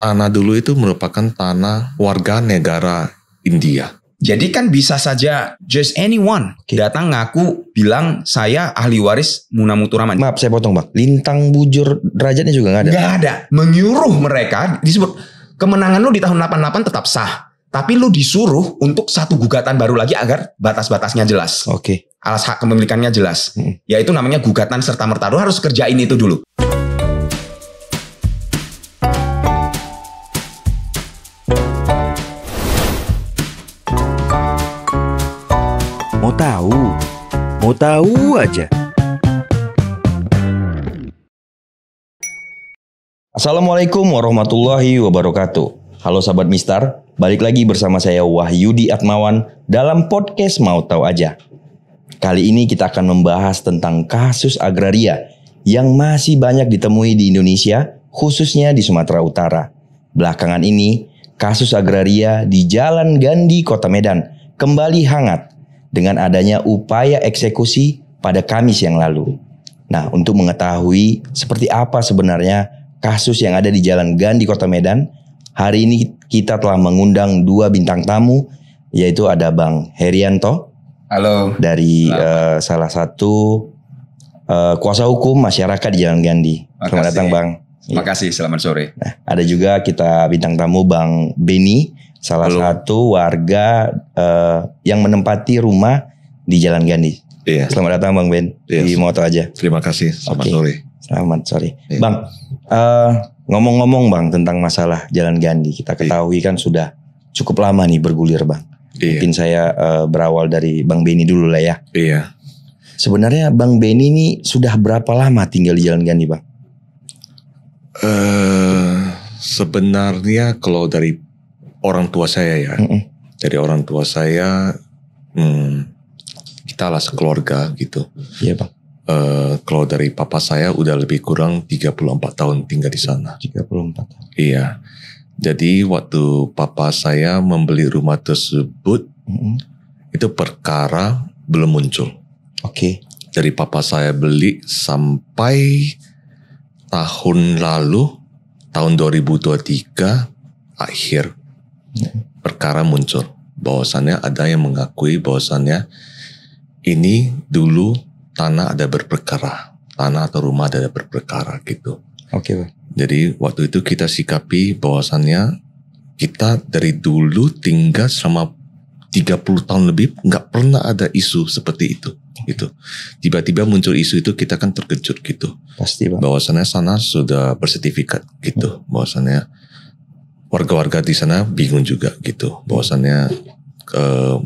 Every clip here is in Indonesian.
tanah dulu itu merupakan tanah warga negara India. Jadi kan bisa saja just anyone datang ngaku bilang saya ahli waris Muna Muthuraman. Maaf saya potong bang. Lintang bujur derajatnya juga nggak ada. Nggak ada. Menyuruh mereka disebut kemenangan lu di tahun 88 tetap sah. Tapi lu disuruh untuk satu gugatan baru lagi agar batas-batasnya jelas. Oke. Alas hak kepemilikannya jelas. Yaitu namanya gugatan serta merta. Lu harus kerjain itu dulu. Mau tahu aja. Assalamualaikum warahmatullahi wabarakatuh. Halo sahabat Mistar, balik lagi bersama saya Wahyudi Atmawan dalam podcast Mau Tahu Aja. Kali ini kita akan membahas tentang kasus agraria yang masih banyak ditemui di Indonesia, khususnya di Sumatera Utara. Belakangan ini, kasus agraria di Jalan Gandhi, Kota Medan kembali hangat dengan adanya upaya eksekusi pada Kamis yang lalu. Nah, untuk mengetahui seperti apa sebenarnya kasus yang ada di Jalan Gandhi, Kota Medan, hari ini kita telah mengundang dua bintang tamu, yaitu ada Bang Herianto. Halo. Dari salah satu kuasa hukum masyarakat di Jalan Gandhi. Selamat datang Bang. Terima kasih, selamat sore. Nah, ada juga kita bintang tamu Bang Beni, salah satu warga yang menempati rumah di Jalan Gandhi. Iya. Selamat datang Bang Ben di Mau Tahu Aja. Terima kasih. Selamat sore. Selamat sore. Iya. Bang, ngomong-ngomong Bang tentang masalah Jalan Gandhi, kita ketahui kan sudah cukup lama nih bergulir Bang. Iya. Mungkin saya berawal dari Bang Beni dulu lah ya. Iya. Sebenarnya Bang Beni ini sudah berapa lama tinggal di Jalan Gandhi Bang? Sebenarnya kalau dari orang tua saya ya, dari orang tua saya, kita lah sekeluarga gitu. Iya Bang. Kalau dari papa saya udah lebih kurang 34 tahun tinggal di sana. 34 tahun. Iya. Jadi waktu papa saya membeli rumah tersebut, itu perkara belum muncul. Oke. Dari papa saya beli sampai tahun lalu, tahun 2023 akhir, perkara muncul. Bahwasannya ada yang mengakui bahwasannya ini dulu tanah ada berperkara, tanah atau rumah ada berperkara gitu. Oke Bang. Jadi waktu itu kita sikapi bahwasannya kita dari dulu tinggal selama 30 tahun lebih nggak pernah ada isu seperti itu. Gitu. Tiba-tiba muncul isu itu kita kan terkejut gitu. Pasti Bang. Bahwasannya sana sudah bersertifikat gitu. Bahwasannya warga-warga di sana bingung juga gitu. Bahwasannya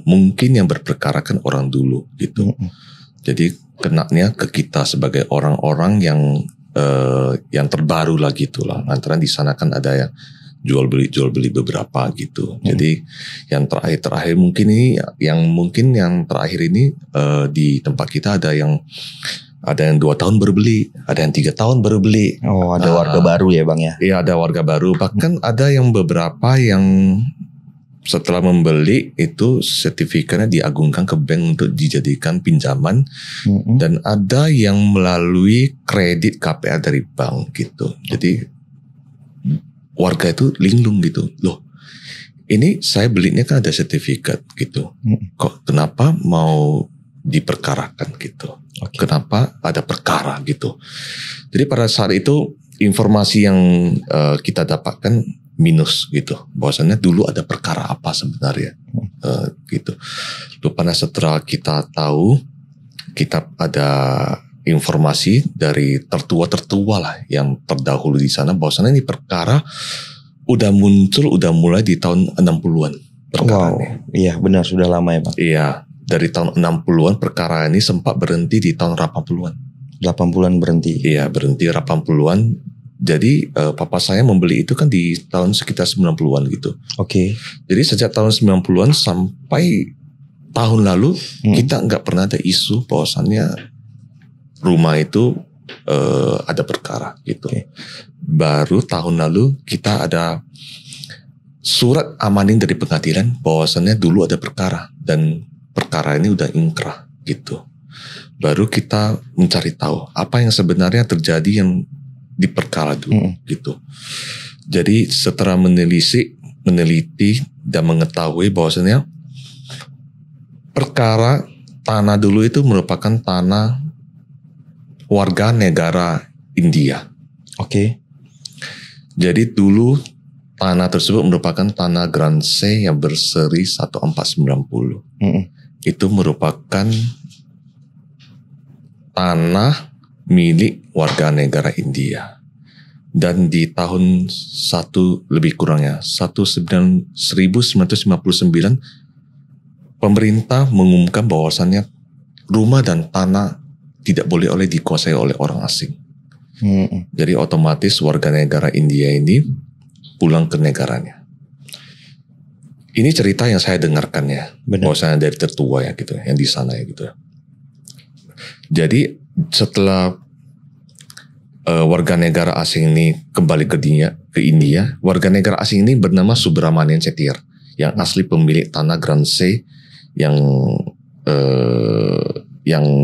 mungkin yang berperkara kan orang dulu gitu. Jadi kenanya ke kita sebagai orang-orang yang terbaru lah gitulah. Lantaran di sana kan ada yang jual beli beberapa gitu. Jadi yang terakhir mungkin ini yang terakhir ini di tempat kita ada yang 2 tahun baru beli, ada yang 3 tahun baru beli. Oh, ada warga baru ya Bang ya? Iya, ada warga baru. Bahkan ada yang beberapa yang setelah membeli itu sertifikatnya diagungkan ke bank untuk dijadikan pinjaman, dan ada yang melalui kredit KPR dari bank gitu. Jadi warga itu linglung gitu, loh ini saya belinya kan ada sertifikat gitu, kok kenapa mau diperkarakan gitu, kenapa ada perkara gitu. Jadi pada saat itu informasi yang kita dapatkan minus gitu, bahwasannya dulu ada perkara apa sebenarnya gitu. Lalu pada setelah kita tahu, kita ada informasi dari tertua lah yang terdahulu di sana, bahwasannya ini perkara udah muncul, udah mulai di tahun 60-an perkara ini. Iya benar, sudah lama ya Bang. Iya, dari tahun 60-an perkara ini sempat berhenti di tahun 80-an. 80-an berhenti. Iya, berhenti 80-an. Jadi papa saya membeli itu kan di tahun sekitar 90-an gitu. Oke. Jadi sejak tahun 90-an sampai tahun lalu kita nggak pernah ada isu bahwasannya rumah itu ada perkara gitu. Baru tahun lalu kita ada surat amanin dari pengadilan bahwasannya dulu ada perkara dan perkara ini udah ingkrah gitu. Baru kita mencari tahu apa yang sebenarnya terjadi yang di perkara dulu gitu. Jadi setelah meneliti dan mengetahui bahwasanya perkara tanah dulu itu merupakan tanah warga negara India. Oke. Jadi dulu tanah tersebut merupakan tanah Gransey yang berseri 1490. Itu merupakan tanah milik warga negara India. Dan di tahun 1959 pemerintah mengumumkan bahwasannya rumah dan tanah tidak boleh dikuasai oleh orang asing. Jadi otomatis warga negara India ini pulang ke negaranya. Ini cerita yang saya dengarkan ya, bahwasanya dari tertua ya gitu, yang di sana ya gitu. Jadi setelah warga negara asing ini kembali ke India, warga negara asing ini bernama Subramanian Chettiar, yang asli pemilik tanah Gransey yang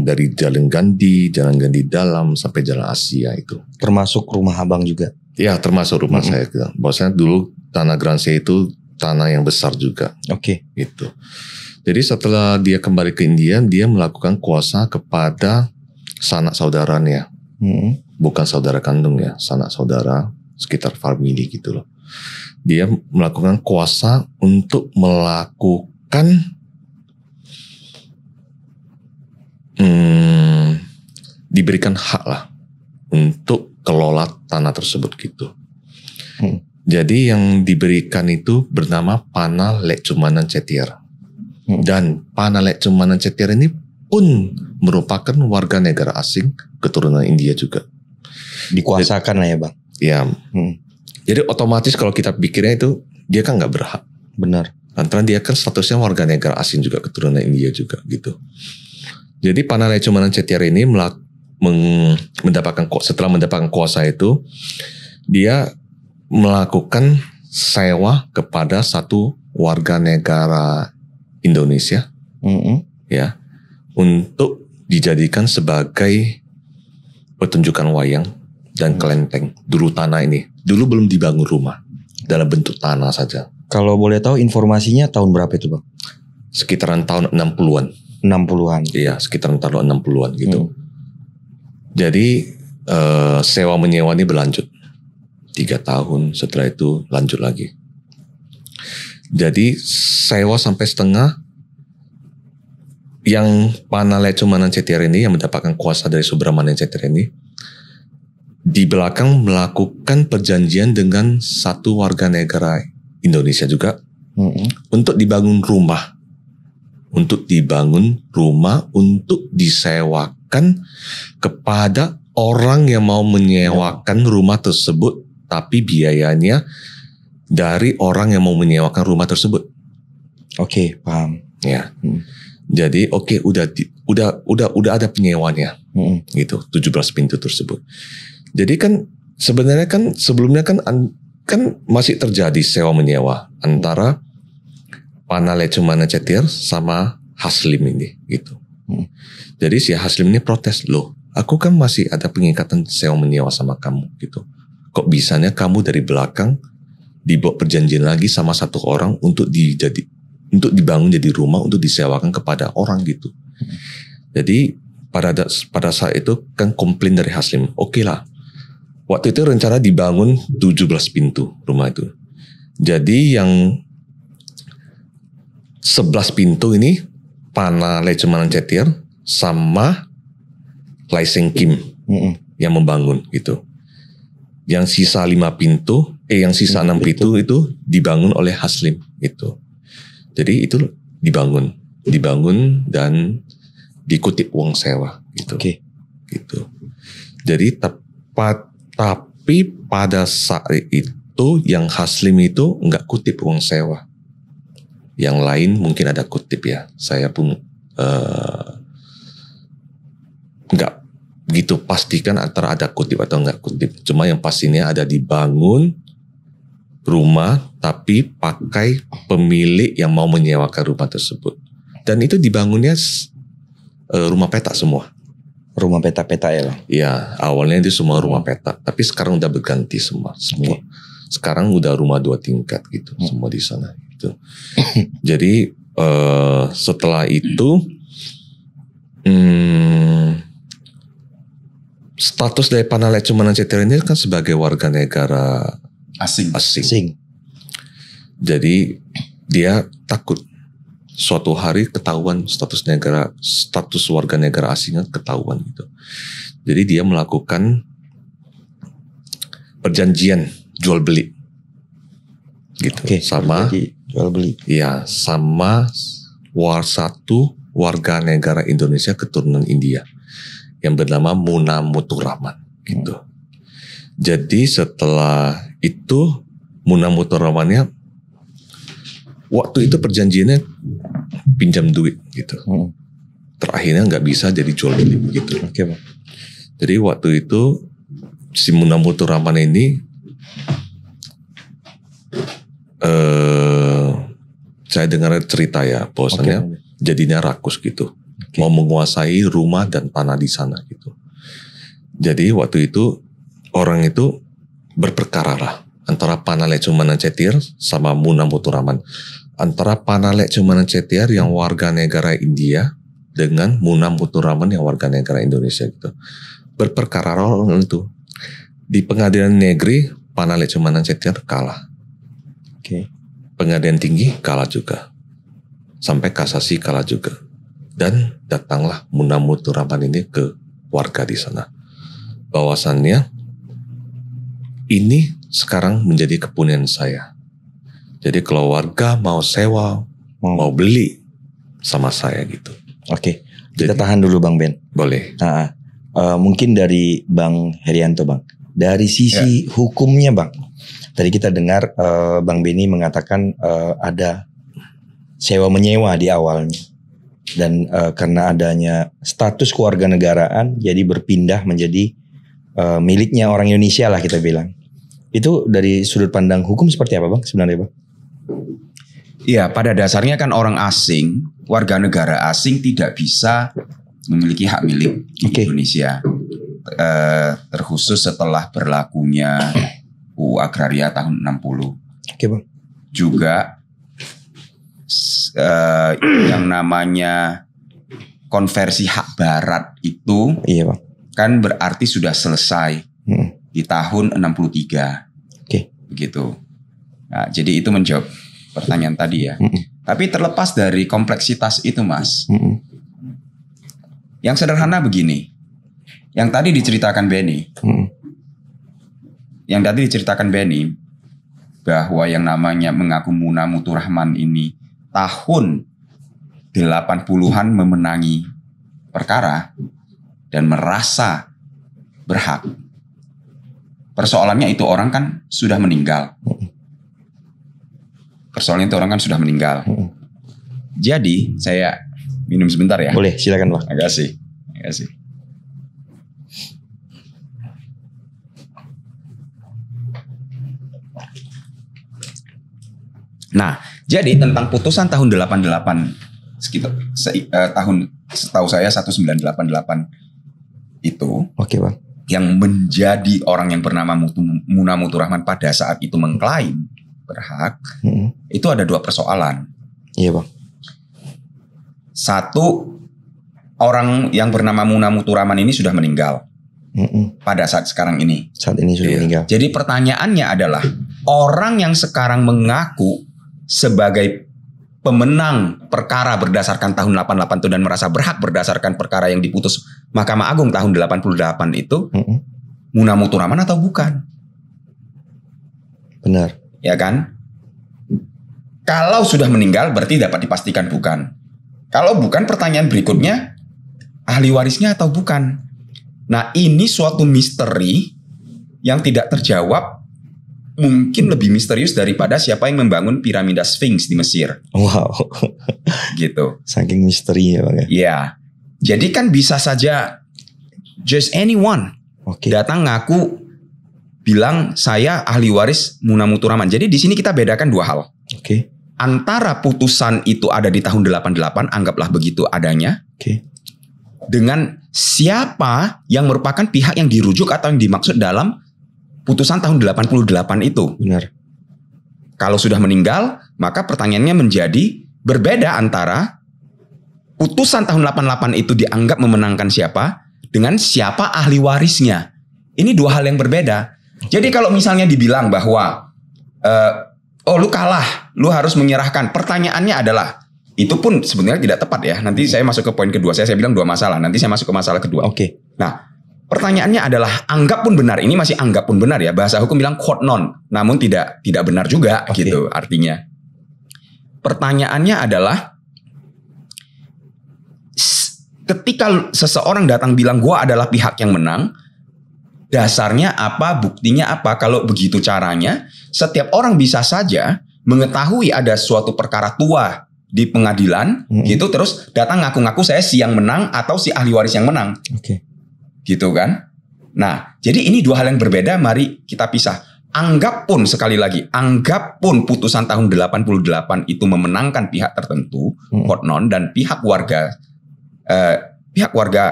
dari Jalan Gandhi Dalam sampai Jalan Asia itu. Termasuk rumah abang juga? Ya, termasuk rumah saya. Bahwasanya dulu tanah Gransey itu tanah yang besar juga. Oke. Gitu. Jadi setelah dia kembali ke India, dia melakukan kuasa kepada sanak saudaranya. Bukan saudara kandung ya, sanak saudara sekitar family gitu loh. Dia melakukan kuasa untuk melakukan diberikan hak lah untuk kelola tanah tersebut gitu. Jadi yang diberikan itu bernama Pana Lecumanan Chettiar. Dan Pana Lecumanan Chettiar ini pun merupakan warga negara asing keturunan India juga. Dikuasakan lah ya bang. Ya. Jadi otomatis kalau kita pikirnya itu dia kan nggak berhak. Benar. Antara dia kan statusnya warga negara asing juga keturunan India juga gitu. Jadi Pana Lecumanan Chettiar ini setelah mendapatkan kuasa itu, dia melakukan sewa kepada satu warga negara Indonesia, ya, untuk dijadikan sebagai pertunjukan wayang dan kelenteng. Dulu tanah ini, dulu belum dibangun rumah, dalam bentuk tanah saja. Kalau boleh tahu informasinya tahun berapa itu bang? Sekitaran tahun 60-an. 60-an. Iya, sekitaran tahun 60-an gitu. Jadi sewa menyewa ini berlanjut 3 tahun, setelah itu lanjut lagi. Jadi sewa sampai setengah. Yang Pana Lecumanan Chettiar ini yang mendapatkan kuasa dari Subramanian Chettiar ini di belakang melakukan perjanjian dengan satu warga negara Indonesia juga untuk dibangun rumah. Untuk disewakan kepada orang yang mau menyewakan rumah tersebut, tapi biayanya dari orang yang mau menyewakan rumah tersebut. Oke, paham. Ya. Jadi udah ada penyewanya. Gitu, 17 pintu tersebut. Jadi kan sebenarnya kan sebelumnya kan masih terjadi sewa menyewa antara Pana Lecumanan Chettiar sama Haslim ini gitu. Jadi si Haslim ini protes, loh, aku kan masih ada pengikatan sewa menyewa sama kamu gitu. Kok bisanya kamu dari belakang dibuat perjanjian lagi sama satu orang untuk dibangun jadi rumah untuk disewakan kepada orang gitu. Jadi pada saat itu kan komplain dari Haslim, oke lah. Waktu itu rencana dibangun 17 pintu rumah itu. Jadi yang 11 pintu ini Pana Lecumanan Chettiar sama Lai Seng Kim yang membangun gitu. Yang sisa 6 pintu itu dibangun oleh Haslim gitu. Jadi itu dibangun dan dikutip uang sewa gitu. Gitu. Jadi tapi pada saat itu yang Haslim itu nggak kutip uang sewa. Yang lain mungkin ada kutip ya. Saya pun nggak begitu pastikan antara ada kutip atau nggak kutip. Cuma yang pastinya ada dibangun rumah tapi pakai pemilik yang mau menyewakan rumah tersebut. Dan itu dibangunnya rumah petak semua. Rumah petak-petak ya bang? Ya, awalnya itu semua rumah petak. Tapi sekarang udah berganti semua. sekarang udah rumah 2 tingkat gitu, semua di sana gitu. Jadi setelah itu status dari Panalea Cumanang Cetira ini kan sebagai warga negara asing. Jadi dia takut suatu hari ketahuan status warga negara asingnya ketahuan gitu. Jadi dia melakukan perjanjian jual beli gitu. Sama jual beli. Iya, sama satu warga negara Indonesia keturunan India yang bernama Muna Muthuraman gitu. Jadi setelah itu Muna Muthuramannya waktu itu perjanjiannya pinjam duit gitu. Terakhirnya nggak bisa jadi jual beli gitu. Oke, Bang. Jadi waktu itu si Muna Muthuraman ini saya dengar cerita ya, bahwasannya jadinya rakus gitu. Mau menguasai rumah dan tanah di sana gitu. Jadi waktu itu orang itu berperkara lah antara Panalea Cumanang Cetira sama Muna Muthuraman. Antara Panalea Cumanang Cetira yang warga negara India dengan Muna Muthuraman yang warga negara Indonesia gitu. Berperkara orang itu. Di pengadilan negeri Panalea Cumanang Cetira kalah. Pengadilan tinggi kalah juga. Sampai kasasi kalah juga. Dan datanglah Muna Muthuraman ini ke warga di sana. Bahwasannya ini sekarang menjadi kepunyaan saya. Jadi kalau warga mau sewa, mau beli sama saya gitu. Oke, kita tahan dulu Bang Ben. Boleh. Mungkin dari Bang Herianto Bang. Dari sisi hukumnya Bang. Tadi kita dengar Bang Beni mengatakan ada sewa menyewa di awalnya. Dan karena adanya status kewarganegaraan jadi berpindah menjadi miliknya orang Indonesia lah kita bilang. Itu dari sudut pandang hukum seperti apa Bang sebenarnya Bang? Iya, pada dasarnya kan orang asing, warga negara asing tidak bisa memiliki hak milik di Indonesia. Terkhusus setelah berlakunya UU Agraria tahun 60. Oke Bang. Juga yang namanya konversi hak barat itu Bang. Kan berarti sudah selesai di tahun 63. Begitu. Nah, jadi itu menjawab pertanyaan tadi ya. Tapi terlepas dari kompleksitas itu Mas, yang sederhana begini, yang tadi diceritakan Benny, bahwa yang namanya mengaku Muna Muthuraman ini tahun 80-an memenangi perkara dan merasa berhak. Persoalannya itu orang kan sudah meninggal. Jadi saya minum sebentar ya. Boleh, silakan Bang. Makasih. Nah, jadi tentang putusan tahun 88 sekitar tahun setahu saya 1988 itu. Oke Bang. Yang menjadi orang yang bernama Muna Muthuraman pada saat itu mengklaim berhak, itu ada 2 persoalan. Iya Bang. Satu, orang yang bernama Muna Muthuraman ini sudah meninggal pada saat sekarang ini. Saat ini sudah meninggal. Jadi pertanyaannya adalah, orang yang sekarang mengaku sebagai pemenang perkara berdasarkan tahun 88 itu dan merasa berhak berdasarkan perkara yang diputus Mahkamah Agung tahun 88 itu Muna Muthuraman atau bukan? Benar. Ya kan? Kalau sudah meninggal berarti dapat dipastikan bukan. Kalau bukan, pertanyaan berikutnya, ahli warisnya atau bukan? Nah, ini suatu misteri yang tidak terjawab, mungkin lebih misterius daripada siapa yang membangun piramida Sphinx di Mesir. Wow. Gitu. Saking misteri ya Bang ya. Iya. Jadi kan bisa saja just anyone datang ngaku bilang saya ahli waris Muna Muthuraman. Jadi di sini kita bedakan 2 hal. Antara putusan itu ada di tahun 88, anggaplah begitu adanya. Dengan siapa yang merupakan pihak yang dirujuk atau yang dimaksud dalam putusan tahun 88 itu. Benar. Kalau sudah meninggal, maka pertanyaannya menjadi berbeda antara putusan tahun 88 itu dianggap memenangkan siapa dengan siapa ahli warisnya. Ini dua hal yang berbeda. Jadi kalau misalnya dibilang bahwa oh lu kalah, lu harus menyerahkan. Pertanyaannya adalah, itu pun sebenarnya tidak tepat ya. Nanti saya masuk ke poin kedua. Saya bilang dua masalah. Nanti saya masuk ke masalah kedua. Oke. Nah, pertanyaannya adalah anggap pun benar. Ini masih anggap pun benar ya. Bahasa hukum bilang quote non, namun tidak benar juga gitu artinya. Pertanyaannya adalah ketika seseorang datang bilang gua adalah pihak yang menang, dasarnya apa, buktinya apa? Kalau begitu caranya, setiap orang bisa saja mengetahui ada suatu perkara tua di pengadilan gitu, terus datang ngaku-ngaku saya si yang menang atau si ahli waris yang menang. Oke. Gitu kan? Nah, jadi ini dua hal yang berbeda, mari kita pisah. Anggap pun, sekali lagi, anggap pun putusan tahun 88 itu memenangkan pihak tertentu, quote non, dan pihak warga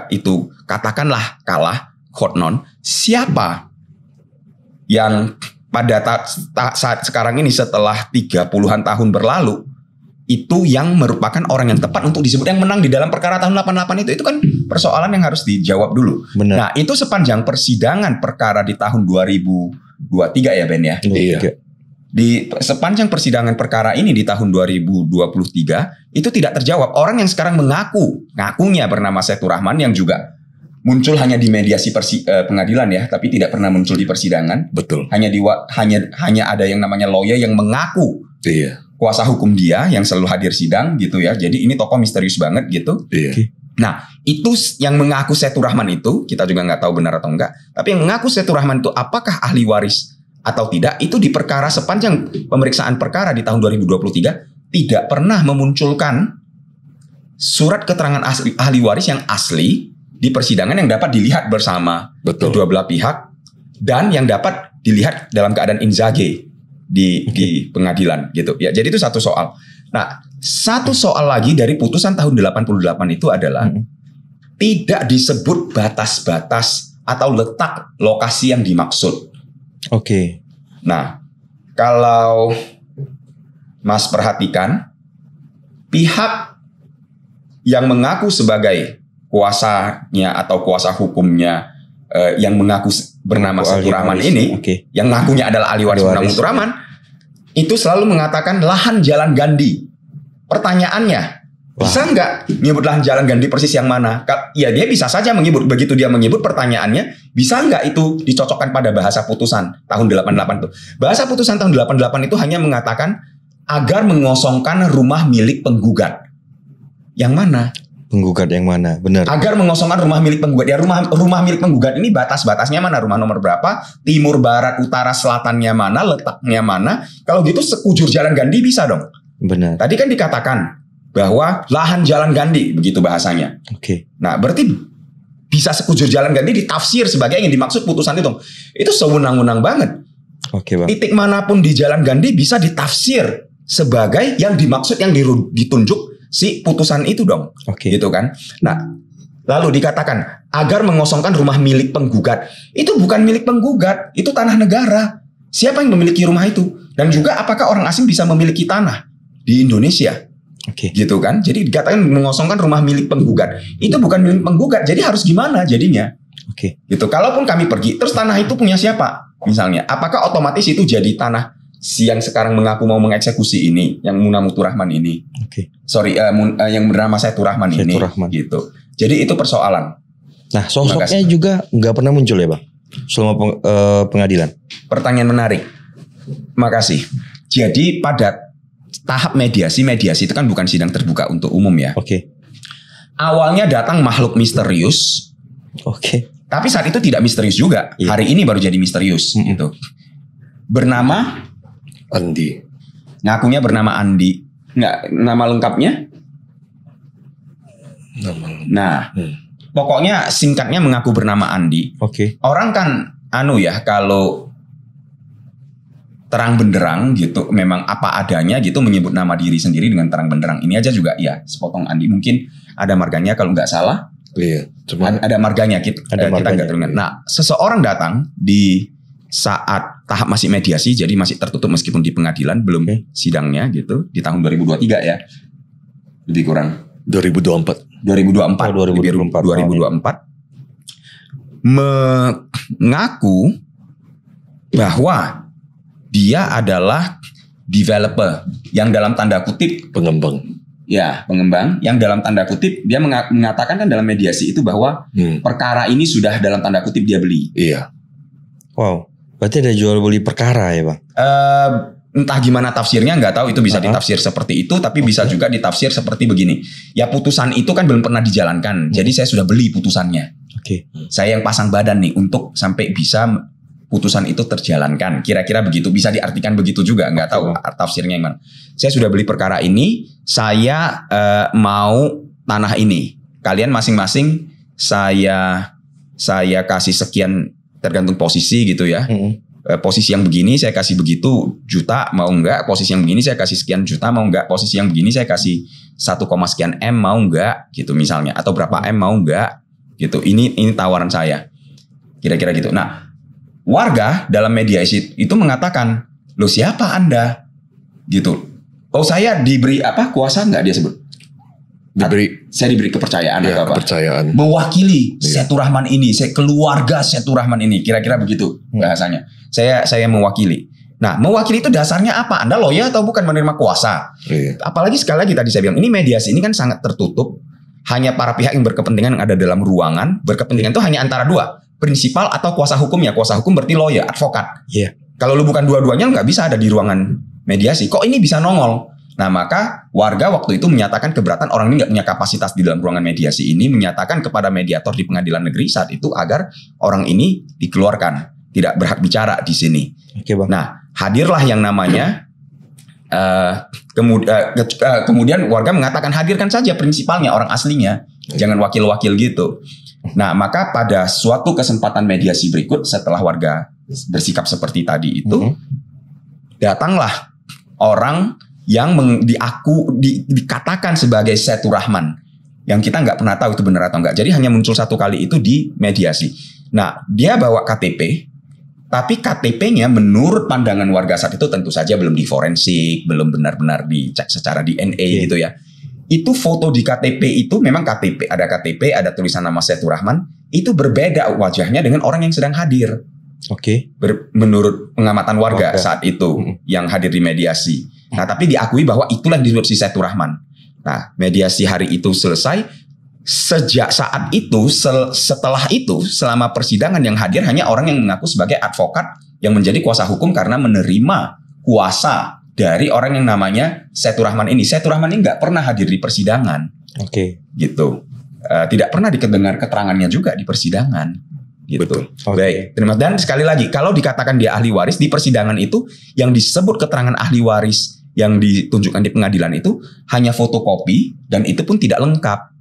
itu katakanlah kalah, quote non, siapa yang pada saat sekarang ini setelah 30-an tahun berlalu, itu yang merupakan orang yang tepat untuk disebut yang menang di dalam perkara tahun 88 itu kan persoalan yang harus dijawab dulu. Benar. Nah, itu sepanjang persidangan perkara di tahun 2023 ya Ben ya. Iya. Di sepanjang persidangan perkara ini di tahun 2023 itu tidak terjawab. Orang yang sekarang ngakunya bernama Setu Rahman yang juga muncul hanya di mediasi pengadilan ya, tapi tidak pernah muncul di persidangan. Betul. Hanya ada yang namanya lawyer yang mengaku. Iya. Kuasa hukum dia yang selalu hadir sidang gitu ya. Jadi ini tokoh misterius banget gitu. Iya. Nah, itu yang mengaku Setu Rahman itu, kita juga nggak tahu benar atau enggak. Tapi yang mengaku Setu Rahman itu apakah ahli waris atau tidak, itu di perkara sepanjang pemeriksaan perkara di tahun 2023 tidak pernah memunculkan surat keterangan ahli waris yang asli di persidangan yang dapat dilihat bersama kedua belah pihak dan yang dapat dilihat dalam keadaan inzage di pengadilan gitu ya. Jadi itu satu soal. Nah, satu soal lagi dari putusan tahun 88 itu adalah tidak disebut batas-batas atau letak lokasi yang dimaksud. Oke. Nah, kalau Mas perhatikan, pihak yang mengaku sebagai kuasanya atau kuasa hukumnya yang mengaku bernama Setu Rahman ini, yang ngakunya adalah ahli waris bernama Setu Rahman, itu selalu mengatakan lahan jalan Gandhi. Pertanyaannya, bisa nggak menyebut lahan jalan Gandhi persis yang mana? Ya dia bisa saja menyebut. Begitu dia menyebut, pertanyaannya bisa nggak itu dicocokkan pada bahasa putusan tahun 88 itu? Bahasa putusan tahun 88 itu hanya mengatakan agar mengosongkan rumah milik penggugat. Yang mana? Penggugat yang mana? Benar. Agar mengosongkan rumah milik penggugat. Ya rumah milik penggugat ini batas-batasnya mana? Rumah nomor berapa? Timur, barat, utara, selatannya mana? Letaknya mana? Kalau gitu sekujur jalan Gandhi bisa dong. Benar. Tadi kan dikatakan bahwa lahan jalan Gandhi, begitu bahasanya. Oke. Nah, berarti bisa sekujur jalan Gandhi ditafsir sebagai yang dimaksud putusan itu. Itu sewenang-wenang banget. Oke, Bang. Titik manapun di jalan Gandhi bisa ditafsir sebagai yang dimaksud, yang ditunjuk si putusan itu dong. Oke. Gitu kan. Nah, lalu dikatakan agar mengosongkan rumah milik penggugat. Itu bukan milik penggugat, itu tanah negara. Siapa yang memiliki rumah itu? Dan juga apakah orang asing bisa memiliki tanah di Indonesia? Oke. Gitu kan. Jadi dikatakan mengosongkan rumah milik penggugat. Itu bukan milik penggugat. Jadi harus gimana jadinya? Oke. Gitu. Kalaupun kami pergi, terus tanah itu punya siapa? Misalnya, apakah otomatis itu jadi tanah si yang sekarang mengaku mau mengeksekusi ini, yang Munamutu Rahman ini? Oke. Sorry, yang bernama Setu Rahman ini. Gitu. Jadi itu persoalan. Nah, sosoknya juga nggak pernah muncul ya, Bang? Selama pengadilan. Pertanyaan menarik. Makasih. Jadi pada tahap mediasi itu kan bukan sidang terbuka untuk umum ya. Oke. Awalnya datang makhluk misterius. Oke. Tapi saat itu tidak misterius juga. Iya. Hari ini baru jadi misterius gitu. Bernama Andi. Ngakunya bernama Andi. Nggak, nama lengkapnya? Nah, pokoknya singkatnya mengaku bernama Andi. Oke. Orang kan kalau terang benderang gitu, memang apa adanya gitu, menyebut nama diri sendiri dengan terang benderang. Ini aja juga ya, sepotong Andi. Mungkin ada marganya kalau nggak salah. Iya. Cuman ada marganya kita nggak terdengar. Nah, seseorang datang di saat tahap masih mediasi, jadi masih tertutup meskipun di pengadilan, belum sidangnya gitu, di tahun 2023 ya, lebih kurang 2024 mengaku bahwa dia adalah developer yang dalam tanda kutip pengembang yang dalam tanda kutip dia mengatakan kan dalam mediasi itu bahwa perkara ini sudah dalam tanda kutip dia beli. Iya. Wow, berarti ada jual beli perkara ya bang? Entah gimana tafsirnya, nggak tahu, itu bisa ditafsir seperti itu, tapi bisa juga ditafsir seperti begini. Ya putusan itu kan belum pernah dijalankan, jadi saya sudah beli putusannya. Saya yang pasang badan nih untuk sampai bisa putusan itu terjalankan. Kira-kira begitu, bisa diartikan begitu juga, nggak tahu tafsirnya gimana. Saya sudah beli perkara ini, saya mau tanah ini. Kalian masing-masing saya kasih sekian, tergantung posisi gitu ya. Posisi yang begini saya kasih begitu juta, mau enggak? Posisi yang begini saya kasih sekian juta, mau enggak? Posisi yang begini saya kasih 1, sekian M, mau enggak? Gitu misalnya, atau berapa M, mau enggak? Gitu. Ini tawaran saya. Kira-kira gitu. Nah, warga dalam mediasi itu mengatakan, "Loh, siapa Anda?" Gitu. "Oh, saya diberi kuasa enggak?" dia sebut. Saya diberi kepercayaan atau apa? Kepercayaan. Mewakili Setu Rahman ini, saya keluarga Setu Rahman ini, kira-kira begitu bahasanya. Saya mewakili. Nah, mewakili itu dasarnya apa? Anda lawyer atau bukan menerima kuasa? Apalagi sekali lagi tadi saya bilang, ini mediasi ini kan sangat tertutup. Hanya para pihak yang berkepentingan yang ada dalam ruangan. Berkepentingan itu hanya antara dua, prinsipal atau kuasa hukum ya. Kuasa hukum berarti lawyer, advokat. Kalau lu bukan dua-duanya, lu nggak bisa ada di ruangan mediasi. Kok ini bisa nongol? Nah, maka warga waktu itu menyatakan keberatan, orang ini nggak punya kapasitas di dalam ruangan mediasi ini, menyatakan kepada mediator di pengadilan negeri saat itu agar orang ini dikeluarkan, tidak berhak bicara di sini. Nah, hadirlah yang namanya kemudian warga mengatakan hadirkan saja prinsipalnya, orang aslinya, jangan wakil-wakil gitu. Nah, maka pada suatu kesempatan mediasi berikut setelah warga bersikap seperti tadi itu, datanglah orang yang dikatakan sebagai Setu Rahman, yang kita nggak pernah tahu itu benar atau enggak. Jadi hanya muncul satu kali itu di mediasi. Nah, dia bawa KTP, tapi KTP-nya menurut pandangan warga saat itu tentu saja belum diforensik, belum benar-benar dicek secara DNA gitu ya. Itu foto di KTP itu memang KTP, ada tulisan nama Setu Rahman, itu berbeda wajahnya dengan orang yang sedang hadir. Menurut pengamatan warga saat itu yang hadir di mediasi. Nah, tapi diakui bahwa itulah yang disebut si Setu Rahman. Nah, mediasi hari itu selesai. Sejak saat itu, setelah itu, selama persidangan yang hadir hanya orang yang mengaku sebagai advokat yang menjadi kuasa hukum karena menerima kuasa dari orang yang namanya Setu Rahman ini. Setu Rahman ini nggak pernah hadir di persidangan. Gitu. Tidak pernah didengar keterangannya juga di persidangan. Gitu. Baik, terima kasih. Dan sekali lagi, kalau dikatakan dia ahli waris di persidangan itu, yang disebut keterangan ahli waris yang ditunjukkan di pengadilan itu hanya fotokopi, dan itu pun tidak lengkap.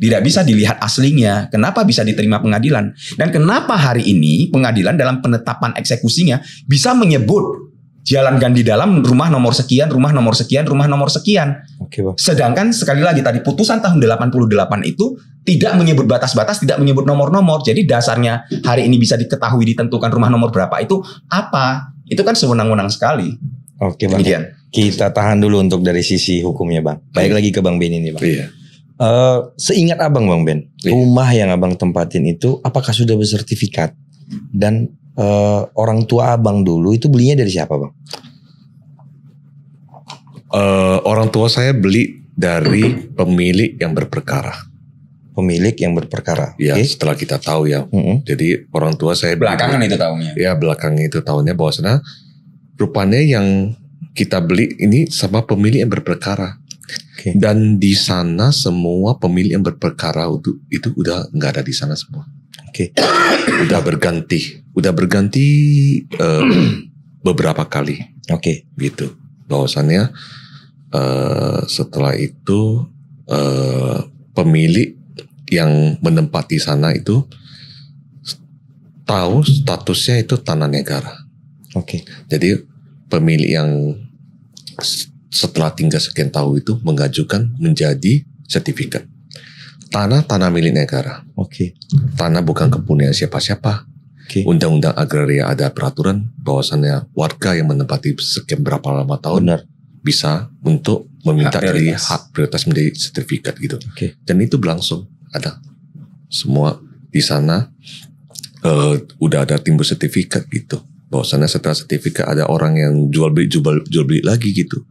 Tidak bisa dilihat aslinya. Kenapa bisa diterima pengadilan? Dan kenapa hari ini pengadilan dalam penetapan eksekusinya bisa menyebut jalan ganti dalam rumah nomor sekian, rumah nomor sekian, rumah nomor sekian. Sedangkan sekali lagi tadi putusan tahun 88 itu tidak menyebut batas-batas, tidak menyebut nomor-nomor. Jadi dasarnya hari ini bisa diketahui ditentukan rumah nomor berapa itu apa? Itu kan sewenang-wenang sekali. Bang. Kita tahan dulu untuk dari sisi hukumnya, Bang. Baik lagi ke Bang Ben ini, Bang. Seingat Abang, Bang Ben, rumah yang Abang tempatin itu apakah sudah bersertifikat? Dan orang tua Abang dulu itu belinya dari siapa, Bang? Orang tua saya beli dari pemilik yang berperkara. Pemilik yang berperkara. Ya, setelah kita tahu ya. Jadi orang tua saya belakangan itu tahunya. Ya, belakangan itu tahunya bahwasanya rupanya yang kita beli ini sama pemilik yang berperkara. Dan di sana semua pemilik yang berperkara itu udah nggak ada di sana semua. Udah berganti beberapa kali. Gitu. Bahwasannya setelah itu pemilik yang menempati sana itu tahu statusnya itu tanah negara. Jadi pemilik yang setelah tinggal sekian tahun itu mengajukan menjadi sertifikat. Tanah milik negara. Tanah bukan kepunyaan siapa-siapa. Undang-undang agraria ada peraturan bahwasannya warga yang menempati sekian berapa lama tahun bisa untuk meminta dari hak prioritas menjadi sertifikat gitu. Dan itu berlangsung, ada semua di sana udah ada timbul sertifikat gitu. Bahwasannya setelah sertifikat ada orang yang jual beli lagi gitu.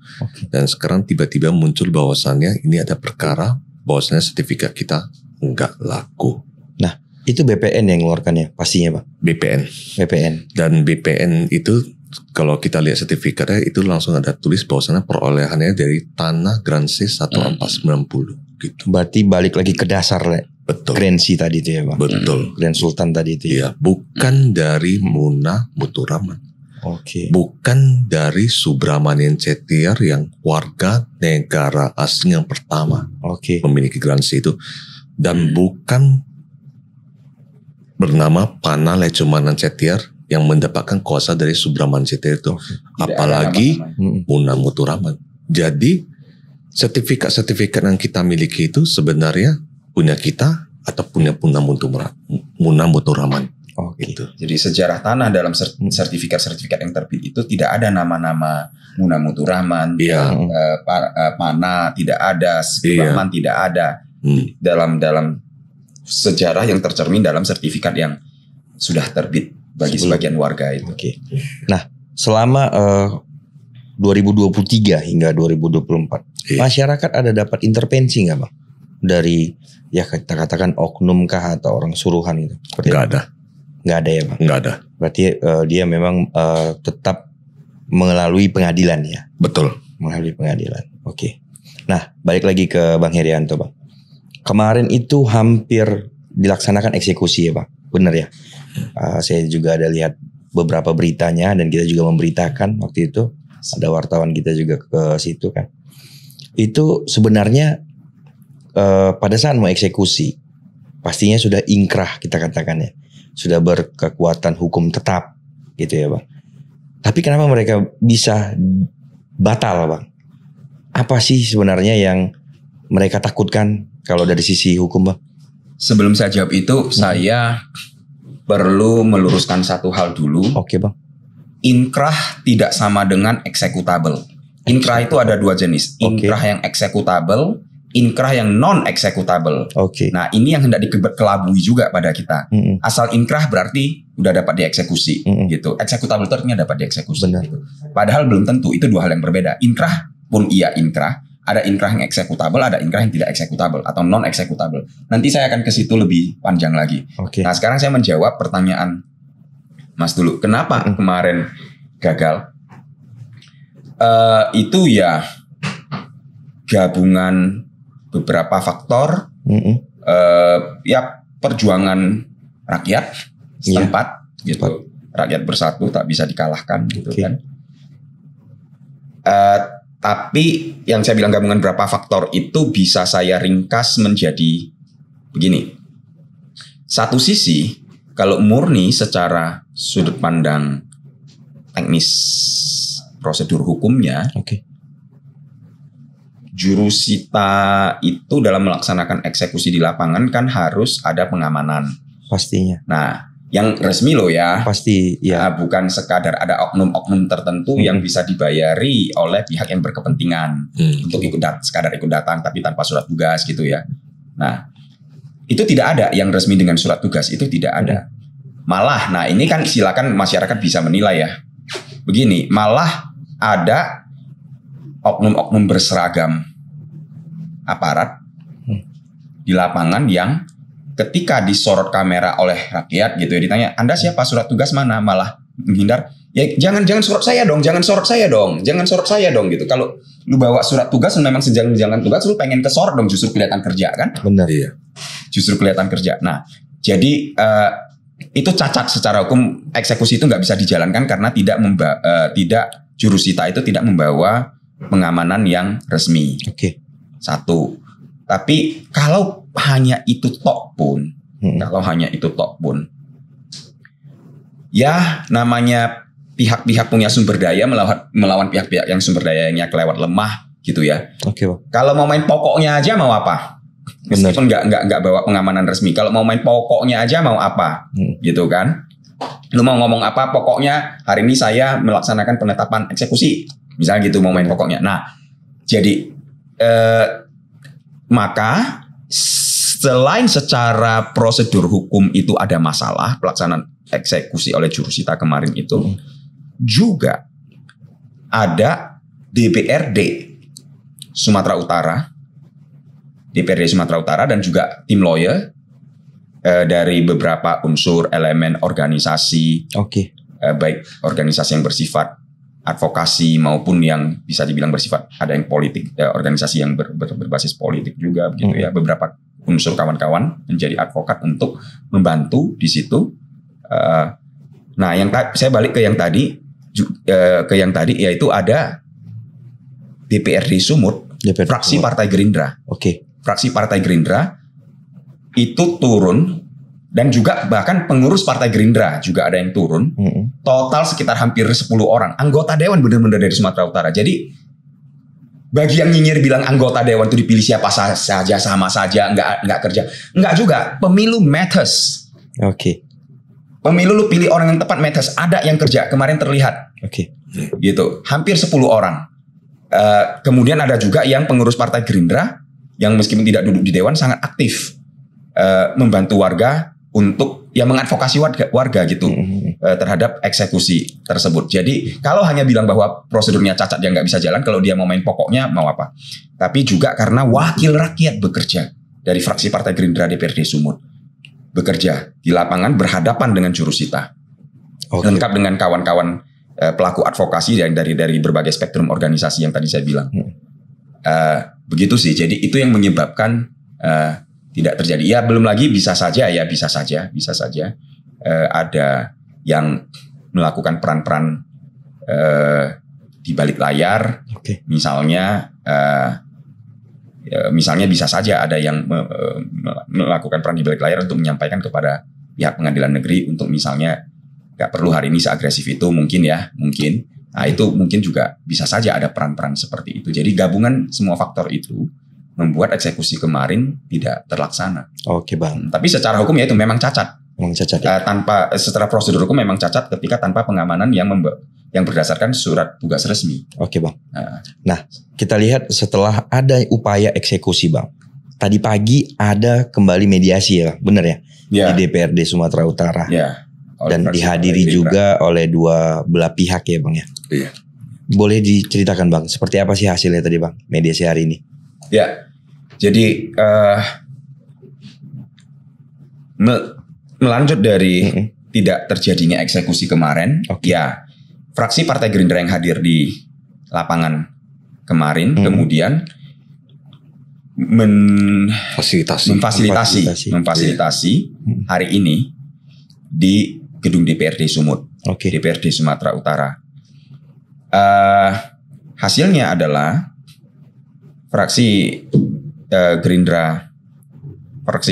Dan sekarang tiba-tiba muncul bahwasannya ini ada perkara bahwasannya sertifikat kita enggak laku. Nah, itu BPN yang mengeluarkannya pastinya, Pak. BPN. Dan BPN itu kalau kita lihat sertifikatnya itu langsung ada tulis bahwasannya perolehannya dari tanah Grand C 1490 gitu. Berarti balik lagi ke dasar, Le. Betul. Grand C tadi itu ya, Pak. Betul. Grand Sultan tadi itu. Iya, bukan dari Muna Muturaman. Bukan dari Subramanian Chettiar yang warga negara asing yang pertama memiliki Grand C itu, dan bukan bernama Pana Lecumanan Chettiar yang mendapatkan kuasa dari Subramanian Chettiar itu, apalagi Muna Muturaman. Jadi sertifikat-sertifikat yang kita miliki itu sebenarnya punya kita atau punya Muna Muturaman. Gitu. Jadi sejarah tanah dalam sertifikat-sertifikat yang terbit itu tidak ada nama-nama Muna Muturaman, Pana tidak ada, Subramanian tidak ada dalam sejarah yang tercermin dalam sertifikat yang sudah terbit bagi sebagian warga itu. Nah, selama 2023 hingga 2024, masyarakat ada dapat intervensi nggak, Bang? Dari ya kita katakan oknum kah atau orang suruhan itu? Nggak ada. Nggak ada ya, Bang? Nggak ada. Berarti dia memang tetap melalui pengadilan ya? Betul. Melalui pengadilan. Nah, balik lagi ke Bang Herianto, Bang. Kemarin itu hampir dilaksanakan eksekusi ya, Bang? Benar ya? Saya juga ada lihat beberapa beritanya dan kita juga memberitakan waktu itu. Ada wartawan kita juga ke situ kan. Itu sebenarnya pada saat mau eksekusi pastinya sudah ingkrah kita katakan ya. Sudah berkekuatan hukum tetap gitu ya, Bang. Tapi kenapa mereka bisa batal, Bang? Apa sih sebenarnya yang mereka takutkan kalau dari sisi hukum, Bang? Sebelum saya jawab itu, saya perlu meluruskan satu hal dulu. Bang. Inkrah tidak sama dengan eksekutable. Inkrah itu ada dua jenis. Inkrah yang eksekutable, inkrah yang non eksekutable. Nah, ini yang hendak dikelabui juga pada kita. Asal inkrah berarti udah dapat dieksekusi gitu. Eksekutable itu artinya dapat dieksekusi gitu. Padahal belum tentu, itu dua hal yang berbeda. Inkrah pun iya inkrah, ada inkrah yang eksekutable, ada inkrah yang tidak eksekutable atau non eksekutable. Nanti saya akan ke situ lebih panjang lagi. Nah, sekarang saya menjawab pertanyaan Mas dulu. Kenapa kemarin gagal? Itu ya gabungan beberapa faktor, ya perjuangan rakyat setempat gitu. Rakyat bersatu tak bisa dikalahkan gitu kan. Tapi yang saya bilang gabungan beberapa faktor itu bisa saya ringkas menjadi begini. Satu sisi, kalau murni secara sudut pandang teknis prosedur hukumnya, jurusita itu dalam melaksanakan eksekusi di lapangan kan harus ada pengamanan. Pastinya. Nah, yang resmi loh ya. Pasti ya. Bukan sekadar ada oknum-oknum tertentu yang bisa dibayari oleh pihak yang berkepentingan untuk sekadar ikut datang tapi tanpa surat tugas gitu ya. Nah, itu tidak ada yang resmi dengan surat tugas, itu tidak ada. Malah, nah ini kan silakan masyarakat bisa menilai ya. Begini, malah ada oknum-oknum berseragam aparat di lapangan yang ketika disorot kamera oleh rakyat gitu ya, ditanya, Anda siapa, surat tugas mana? Malah menghindar. Ya jangan sorot saya dong, jangan sorot saya dong gitu. Kalau lu bawa surat tugas memang jangan tugas, lu pengen kesorot dong, justru kelihatan kerja kan? Benar. Iya. Justru kelihatan kerja. Nah, jadi itu cacat secara hukum. Eksekusi itu nggak bisa dijalankan karena tidak jurusita itu tidak membawa pengamanan yang resmi. Satu. Tapi kalau hanya itu tok pun, ya namanya pihak-pihak punya sumber daya melawan pihak-pihak yang sumber dayanya kelewat lemah gitu ya. Kalau mau main pokoknya aja mau apa? Meskipun nggak bawa pengamanan resmi. Kalau mau main pokoknya aja mau apa? Gitu kan? Lu mau ngomong apa, pokoknya hari ini saya melaksanakan penetapan eksekusi. Misalnya gitu mau main pokoknya. Nah, jadi maka selain secara prosedur hukum itu ada masalah pelaksanaan eksekusi oleh jurusita kemarin itu, juga ada DPRD Sumatera Utara, dan juga tim lawyer dari beberapa unsur elemen organisasi, baik organisasi yang bersifat advokasi maupun yang bisa dibilang bersifat ada yang politik, organisasi yang berbasis politik juga begitu ya. Beberapa unsur kawan-kawan menjadi advokat untuk membantu di situ. Nah, saya balik ke yang tadi, yaitu ada DPRD Sumut, fraksi Partai Gerindra. Fraksi Partai Gerindra itu turun, dan juga bahkan pengurus Partai Gerindra juga ada yang turun. Total sekitar hampir 10 orang anggota dewan benar-benar dari Sumatera Utara. Jadi bagi yang nyinyir bilang anggota dewan itu dipilih siapa saja, sama saja, nggak kerja, nggak juga. Pemilu matters. Pemilu lu pilih orang yang tepat matters. Ada yang kerja, kemarin terlihat. Gitu, hampir 10 orang. Kemudian ada juga yang pengurus Partai Gerindra yang meskipun tidak duduk di dewan sangat aktif membantu warga untuk mengadvokasi warga gitu terhadap eksekusi tersebut. Jadi kalau hanya bilang bahwa prosedurnya cacat, dia nggak bisa jalan, kalau dia mau main pokoknya mau apa. Tapi juga karena wakil rakyat bekerja dari fraksi Partai Gerindra DPRD Sumut, bekerja di lapangan berhadapan dengan jurusita, lengkap dengan kawan-kawan pelaku advokasi yang dari berbagai spektrum organisasi yang tadi saya bilang. Begitu sih. Jadi itu yang menyebabkan tidak terjadi. Ya belum lagi bisa saja ada yang melakukan peran-peran di balik layar. Misalnya bisa saja ada yang melakukan peran di balik layar untuk menyampaikan kepada pihak pengadilan negeri untuk misalnya nggak perlu hari ini seagresif itu, mungkin. Nah itu mungkin juga bisa saja ada peran-peran seperti itu. Jadi gabungan semua faktor itu membuat eksekusi kemarin tidak terlaksana. Bang. Tapi secara hukum ya itu memang cacat. Ya? Tanpa secara prosedur hukum memang cacat ketika tanpa pengamanan yang berdasarkan surat tugas resmi. Bang. Nah, kita lihat setelah ada upaya eksekusi, Bang. Tadi pagi ada kembali mediasi ya, benar ya? Di DPRD Sumatera Utara. Dan dihadiri juga oleh dua belah pihak ya, Bang ya. Iya. Boleh diceritakan, Bang, seperti apa sih hasilnya tadi, Bang, mediasi hari ini? Ya, jadi melanjut dari tidak terjadinya eksekusi kemarin, ya fraksi Partai Gerindra yang hadir di lapangan kemarin kemudian memfasilitasi hari ini di gedung DPRD Sumut, DPRD Sumatera Utara. Hasilnya adalah fraksi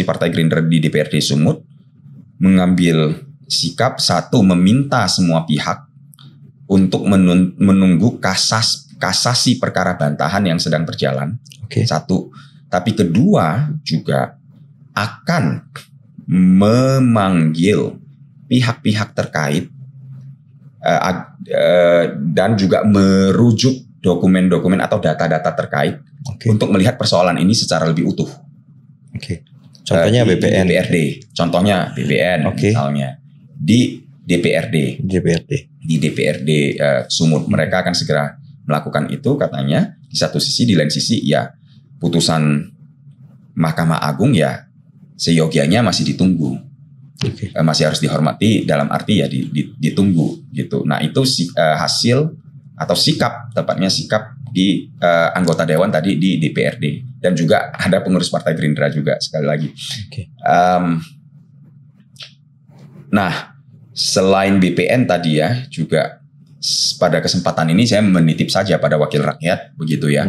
Partai Gerindra di DPRD Sumut mengambil sikap meminta semua pihak untuk menunggu kasasi perkara bantahan yang sedang berjalan. Satu, tapi kedua juga akan memanggil pihak-pihak terkait dan juga merujuk dokumen-dokumen atau data-data terkait untuk melihat persoalan ini secara lebih utuh. Contohnya BPN. DPRD. Contohnya BPN misalnya. Di DPRD. Di DPRD Sumut. Mereka akan segera melakukan itu katanya. Di satu sisi, di lain sisi ya putusan Mahkamah Agung ya seyogianya masih ditunggu. Masih harus dihormati dalam arti ya ditunggu gitu. Nah itu hasil atau sikap, tepatnya sikap di anggota dewan tadi di DPRD. Dan juga ada pengurus Partai Gerindra juga sekali lagi. Nah, selain BPN tadi ya, juga pada kesempatan ini saya menitip saja pada wakil rakyat begitu ya,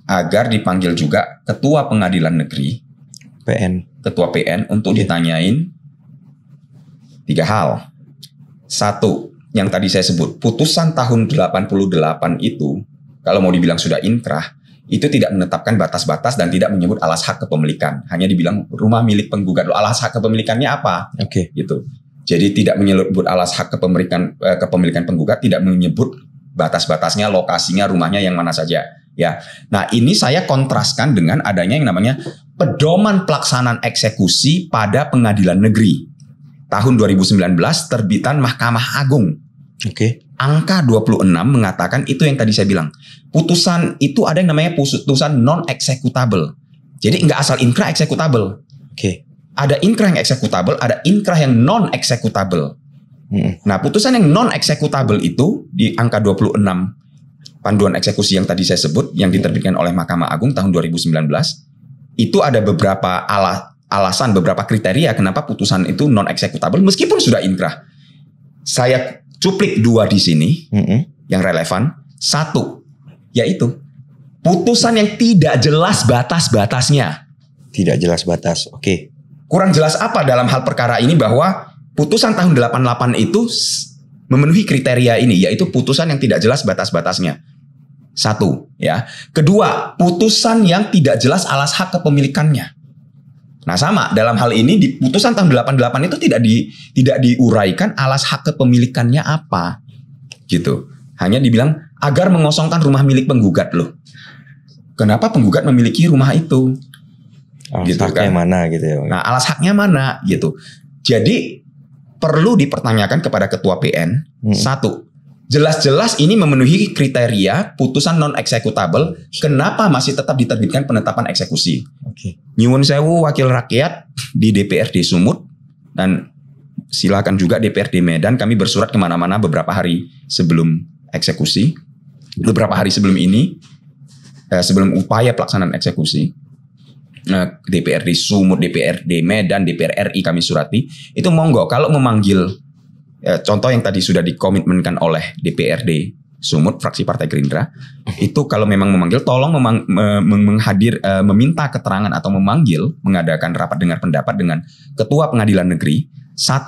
agar dipanggil juga Ketua Pengadilan Negeri, Ketua PN untuk ditanyain 3 hal. 1, yang tadi saya sebut, putusan tahun 88 itu kalau mau dibilang sudah inkrah, itu tidak menetapkan batas-batas dan tidak menyebut alas hak kepemilikan. Hanya dibilang rumah milik penggugat. Alas hak kepemilikannya apa? Gitu. Jadi tidak menyebut alas hak kepemilikan penggugat, tidak menyebut batas-batasnya, lokasinya, rumahnya yang mana saja. Ya, nah ini saya kontraskan dengan adanya yang namanya pedoman pelaksanaan eksekusi pada pengadilan negeri tahun 2019 terbitan Mahkamah Agung. Oke. Angka 26 mengatakan itu yang tadi saya bilang. Putusan itu ada yang namanya putusan non eksekutable. Jadi nggak asal inkrah eksekutable. Oke. Ada inkrah yang eksekutable, ada inkrah yang non eksekutable. Nah, putusan yang non eksekutable itu di angka 26 panduan eksekusi yang tadi saya sebut yang diterbitkan oleh Mahkamah Agung tahun 2019 itu ada beberapa alasan, beberapa kriteria kenapa putusan itu non eksekutable meskipun sudah inkrah. Saya cuplik 2 di sini yang relevan. 1 yaitu putusan yang tidak jelas batas-batasnya. Tidak jelas batas. Oke. Kurang jelas apa dalam hal perkara ini bahwa putusan tahun 88 itu memenuhi kriteria ini, yaitu putusan yang tidak jelas batas-batasnya. 1, ya. Kedua, putusan yang tidak jelas alas hak kepemilikannya. Nah, sama dalam hal ini di putusan tahun 88 itu tidak diuraikan alas hak kepemilikannya apa. Gitu. Hanya dibilang agar mengosongkan rumah milik penggugat loh. Kenapa penggugat memiliki rumah itu? Alas gitu haknya kan? mana gitu ya. Nah, alas haknya mana gitu. Jadi perlu dipertanyakan kepada ketua PN. 1, jelas-jelas ini memenuhi kriteria putusan non eksekutable. Kenapa masih tetap diterbitkan penetapan eksekusi? Oke. Nyuwun sewu wakil rakyat di DPRD Sumut dan silakan juga DPRD Medan. Kami bersurat kemana-mana beberapa hari sebelum eksekusi, beberapa hari sebelum ini, sebelum upaya pelaksanaan eksekusi. DPRD Sumut, DPRD Medan, DPR RI kami surati. Itu monggo kalau memanggil, contoh yang tadi sudah dikomitmenkan oleh DPRD Sumut, fraksi Partai Gerindra, itu kalau memang memanggil, tolong meminta keterangan atau mengadakan rapat dengar pendapat dengan Ketua Pengadilan Negeri. 1,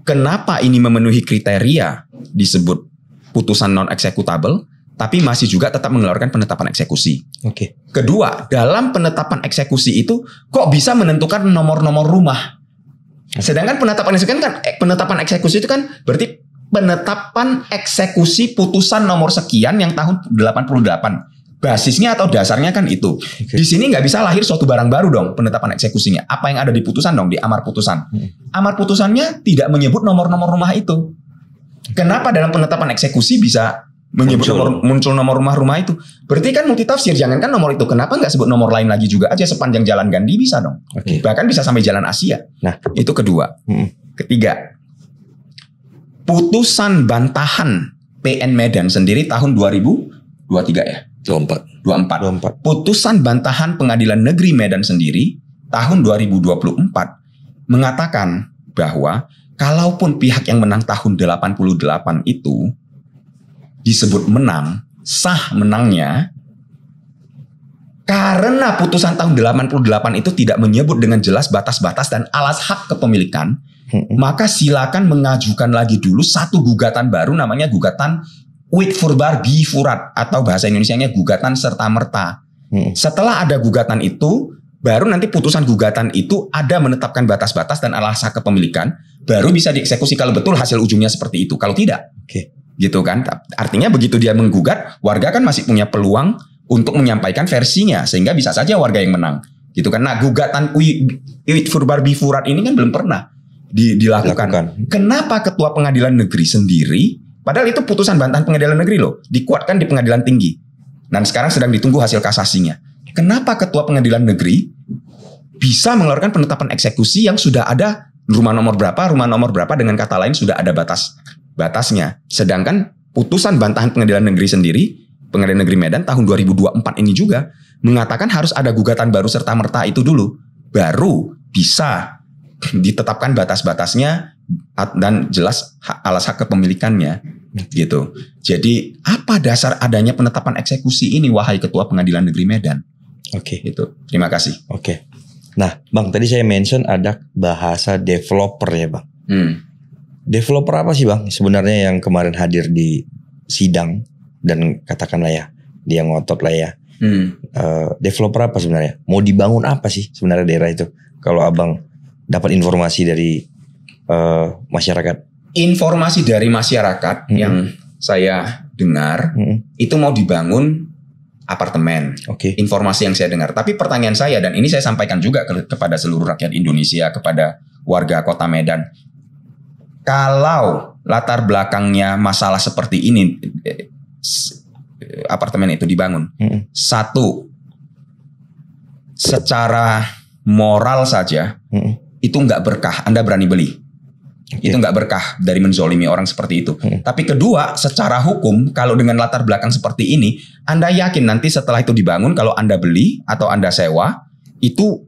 kenapa ini memenuhi kriteria disebut putusan non eksekutable, tapi masih juga tetap mengeluarkan penetapan eksekusi. Oke. Kedua, dalam penetapan eksekusi itu kok bisa menentukan nomor-nomor rumah. Sedangkan penetapan eksekusi itu kan berarti penetapan eksekusi putusan nomor sekian yang tahun 88. Basisnya atau dasarnya kan itu. Oke. Di sini nggak bisa lahir suatu barang baru dong penetapan eksekusinya. Apa yang ada di putusan dong, di amar putusan. Amar putusannya tidak menyebut nomor-nomor rumah itu. Kenapa dalam penetapan eksekusi bisa menyebut muncul nomor rumah itu? Berarti kan multitafsir. Jangankan nomor itu, kenapa nggak sebut nomor lain lagi juga aja sepanjang Jalan Gandhi bisa dong. Oke. Bahkan bisa sampai Jalan Asia. Nah, itu kedua. Ketiga, putusan bantahan PN Medan sendiri tahun 2023 ya. 24. Putusan bantahan Pengadilan Negeri Medan sendiri tahun 2024 mengatakan bahwa kalaupun pihak yang menang tahun 88 itu disebut menang, sah menangnya, karena putusan tahun 88 itu tidak menyebut dengan jelas batas-batas dan alas hak kepemilikan, maka silakan mengajukan lagi dulu satu gugatan baru namanya gugatan Wit Furbar Bi Furat atau bahasa Indonesianya gugatan serta-merta. Setelah ada gugatan itu, baru nanti putusan gugatan itu ada menetapkan batas-batas dan alas hak kepemilikan, baru bisa dieksekusi kalau betul hasil ujungnya seperti itu. Kalau tidak, gitu kan? Artinya begitu dia menggugat, warga kan masih punya peluang untuk menyampaikan versinya sehingga bisa saja warga yang menang, gitu kan? Nah, gugatan Wit Furbar Bi Furat ini kan belum pernah dilakukan. Kenapa Ketua Pengadilan Negeri sendiri? Padahal itu putusan bantahan Pengadilan Negeri loh, dikuatkan di Pengadilan Tinggi. Dan sekarang sedang ditunggu hasil kasasinya. Kenapa Ketua Pengadilan Negeri bisa mengeluarkan penetapan eksekusi yang sudah ada rumah nomor berapa dengan kata lain sudah ada batasnya. Sedangkan putusan bantahan Pengadilan Negeri sendiri, Pengadilan Negeri Medan tahun 2024 ini juga mengatakan harus ada gugatan baru serta-merta itu dulu. Baru bisa ditetapkan batas-batasnya dan jelas alas hak kepemilikannya gitu. Jadi apa dasar adanya penetapan eksekusi ini wahai Ketua Pengadilan Negeri Medan? Oke. Itu. Terima kasih. Oke. Nah, Bang, tadi saya mention ada bahasa developer ya, Bang. Developer apa sih, Bang? Sebenarnya yang kemarin hadir di sidang dan katakanlah ya, dia ngotot lah ya. Developer apa sebenarnya? Mau dibangun apa sih sebenarnya daerah itu? Kalau Abang dapat informasi dari masyarakat? Informasi dari masyarakat yang saya dengar itu mau dibangun apartemen. Oke. Informasi yang saya dengar. Tapi pertanyaan saya, dan ini saya sampaikan juga kepada seluruh rakyat Indonesia, kepada warga Kota Medan. Kalau latar belakangnya masalah seperti ini, apartemen itu dibangun. Satu, secara moral saja itu nggak berkah. Anda berani beli. Itu nggak berkah dari menzolimi orang seperti itu. Tapi kedua, secara hukum, kalau dengan latar belakang seperti ini, Anda yakin nanti setelah itu dibangun, kalau Anda beli atau Anda sewa, itu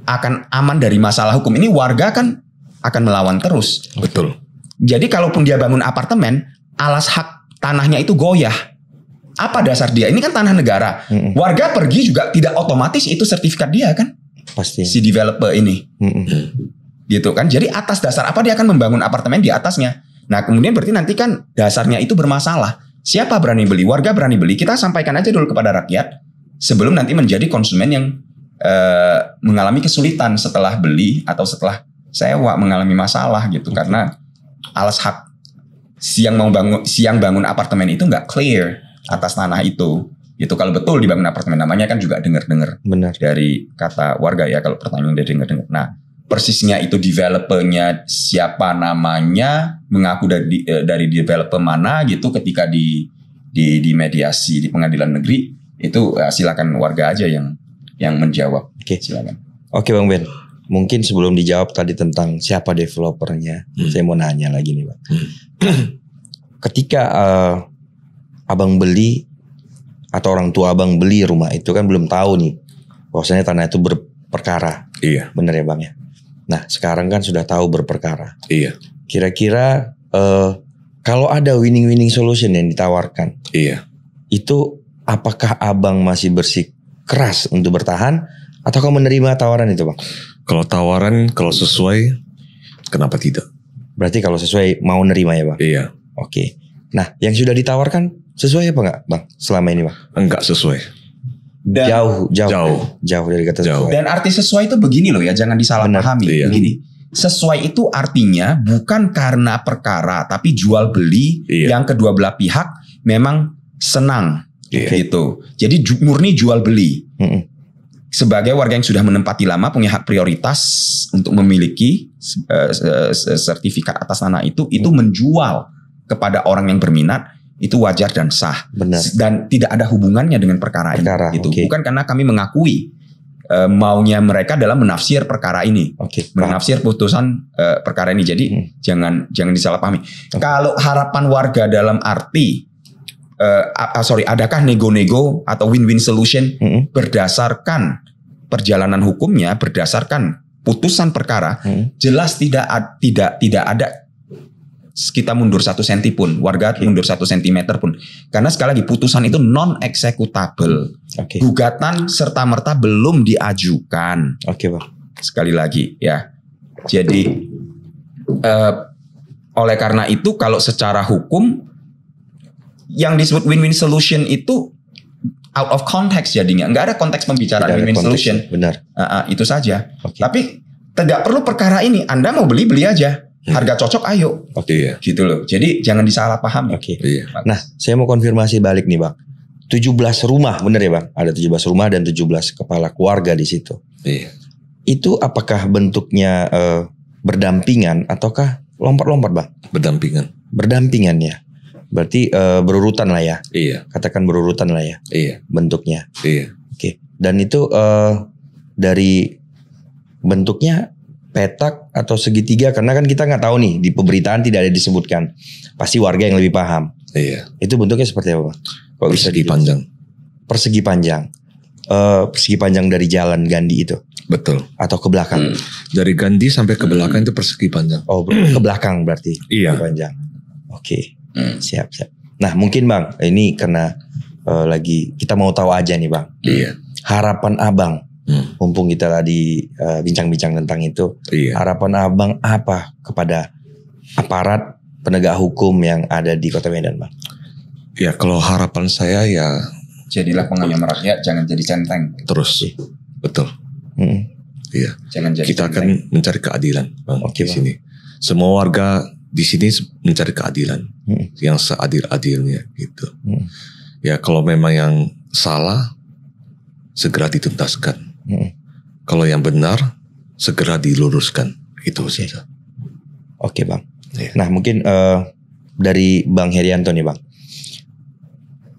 akan aman dari masalah hukum. Ini warga kan akan melawan terus. Betul. Jadi kalaupun dia bangun apartemen, alas hak tanahnya itu goyah. Apa dasar dia? Ini kan tanah negara. Warga pergi juga tidak otomatis itu sertifikat dia kan? Pasti. Si developer ini. Gitu kan. Jadi atas dasar apa dia akan membangun apartemen di atasnya? Nah kemudian berarti nanti kan dasarnya itu bermasalah. Siapa berani beli? Warga berani beli. Kita sampaikan aja dulu kepada rakyat sebelum nanti menjadi konsumen yang mengalami kesulitan setelah beli atau setelah sewa mengalami masalah gitu. Karena alas hak siang bangun apartemen itu nggak clear atas tanah itu. Itu kalau betul dibangun apartemen, namanya kan juga dengar-dengar dari kata warga ya, kalau pertanyaan dari dengar-dengar. Nah persisnya itu developernya siapa namanya, mengaku dari developer mana gitu, ketika di mediasi di pengadilan negeri itu silakan warga aja yang menjawab. Oke. Silakan. Oke Bang Ben, mungkin sebelum dijawab tadi tentang siapa developernya, saya mau nanya lagi nih Bang. Ketika abang beli atau orang tua abang beli rumah itu kan belum tahu nih bahwasanya tanah itu berperkara. Iya. Bener ya Bang ya? Nah sekarang kan sudah tahu berperkara. Iya. Kira-kira kalau ada winning solution yang ditawarkan, Iya. itu apakah abang masih bersikeras untuk bertahan ataukah menerima tawaran itu Bang? Kalau tawaran, kalau sesuai, kenapa tidak? Berarti kalau sesuai mau nerima ya Bang? Iya. Oke. Nah yang sudah ditawarkan sesuai apa enggak Bang selama ini Bang? Enggak sesuai. Dan Jauh dari kata sesuai. Dan arti sesuai itu begini loh ya, jangan disalahpahami. Iya. Begini, sesuai itu artinya bukan karena perkara, tapi jual beli yang kedua belah pihak memang senang gitu. Jadi murni jual beli. Sebagai warga yang sudah menempati lama, punya hak prioritas untuk memiliki sertifikat atas tanah itu menjual kepada orang yang berminat. Itu wajar dan sah. Benar. Dan tidak ada hubungannya dengan perkara ini. Gitu. Bukan karena kami mengakui maunya mereka dalam menafsir perkara ini. Menafsir putusan perkara ini. Jadi jangan disalahpahami. Kalau harapan warga dalam arti adakah nego-nego atau win-win solution berdasarkan perjalanan hukumnya, berdasarkan putusan perkara, jelas tidak ada. Kita mundur 1 senti pun, warga mundur 1 sentimeter pun, karena sekali lagi putusan itu non eksekutable, gugatan serta merta belum diajukan. Bang. Sekali lagi ya, jadi oleh karena itu kalau secara hukum yang disebut win-win solution itu out of context jadinya, nggak ada konteks pembicaraan win-win solution. Benar. Itu saja. Tapi tidak perlu perkara ini, Anda mau beli aja. Harga cocok ayo. Gitu loh. Jadi jangan disalahpahami. Nah, saya mau konfirmasi balik nih Bang. 17 rumah, bener ya Bang? Ada 17 rumah dan 17 kepala keluarga di situ. Itu apakah bentuknya berdampingan ataukah lompat-lompat Bang? Berdampingan ya. Berarti berurutan lah ya. Katakan berurutan lah ya. Bentuknya. Dan itu dari bentuknya petak atau segitiga, karena kan kita nggak tahu nih, di pemberitaan tidak ada disebutkan. Pasti warga yang lebih paham. Itu bentuknya seperti apa Bang? Persegi panjang. Persegi panjang. Persegi panjang dari jalan Gandhi itu. Betul. Atau ke belakang. Dari Gandhi sampai ke belakang itu persegi panjang. Oh, ke belakang berarti. Panjang. Siap. Nah mungkin Bang, ini karena lagi kita mau tahu aja nih Bang. Harapan abang. Mumpung kita tadi bincang-bincang tentang itu, harapan abang apa kepada aparat penegak hukum yang ada di Kota Medan Bang? Ya kalau harapan saya ya jadilah pengayom rakyat, jangan jadi centeng. Terus, betul. Jangan jadi centeng. Kita akan mencari keadilan Bang di sini. Semua warga di sini mencari keadilan yang seadil-adilnya gitu. Ya kalau memang yang salah segera dituntaskan. Kalau yang benar segera diluruskan. Itu saja. Oke Bang. Ya. Nah mungkin dari Bang Herianto nih Bang.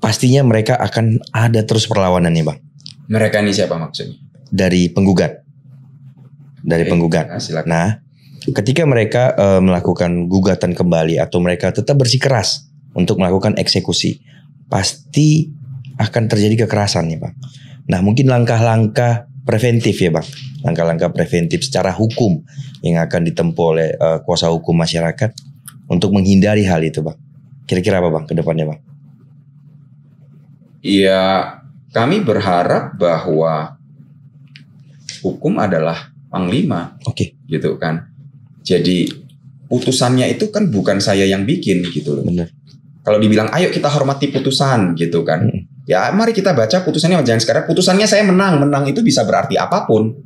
Pastinya mereka akan ada terus perlawanan nih Bang. Mereka ini siapa maksudnya? Dari penggugat. Dari penggugat. Nah, silakan. Nah, ketika mereka melakukan gugatan kembali atau mereka tetap bersikeras untuk melakukan eksekusi, pasti akan terjadi kekerasan nih Bang. Nah, mungkin langkah-langkah preventif ya Bang. Langkah-langkah preventif secara hukum yang akan ditempuh oleh kuasa hukum masyarakat untuk menghindari hal itu Bang. Kira-kira apa Bang ke depannya Bang? Iya, kami berharap bahwa hukum adalah panglima. Oke. Gitu kan. Jadi putusannya itu kan bukan saya yang bikin gitu loh. Benar. Kalau dibilang ayo kita hormati putusan gitu kan. Ya mari kita baca putusannya, jangan sekarang putusannya saya menang itu bisa berarti apapun.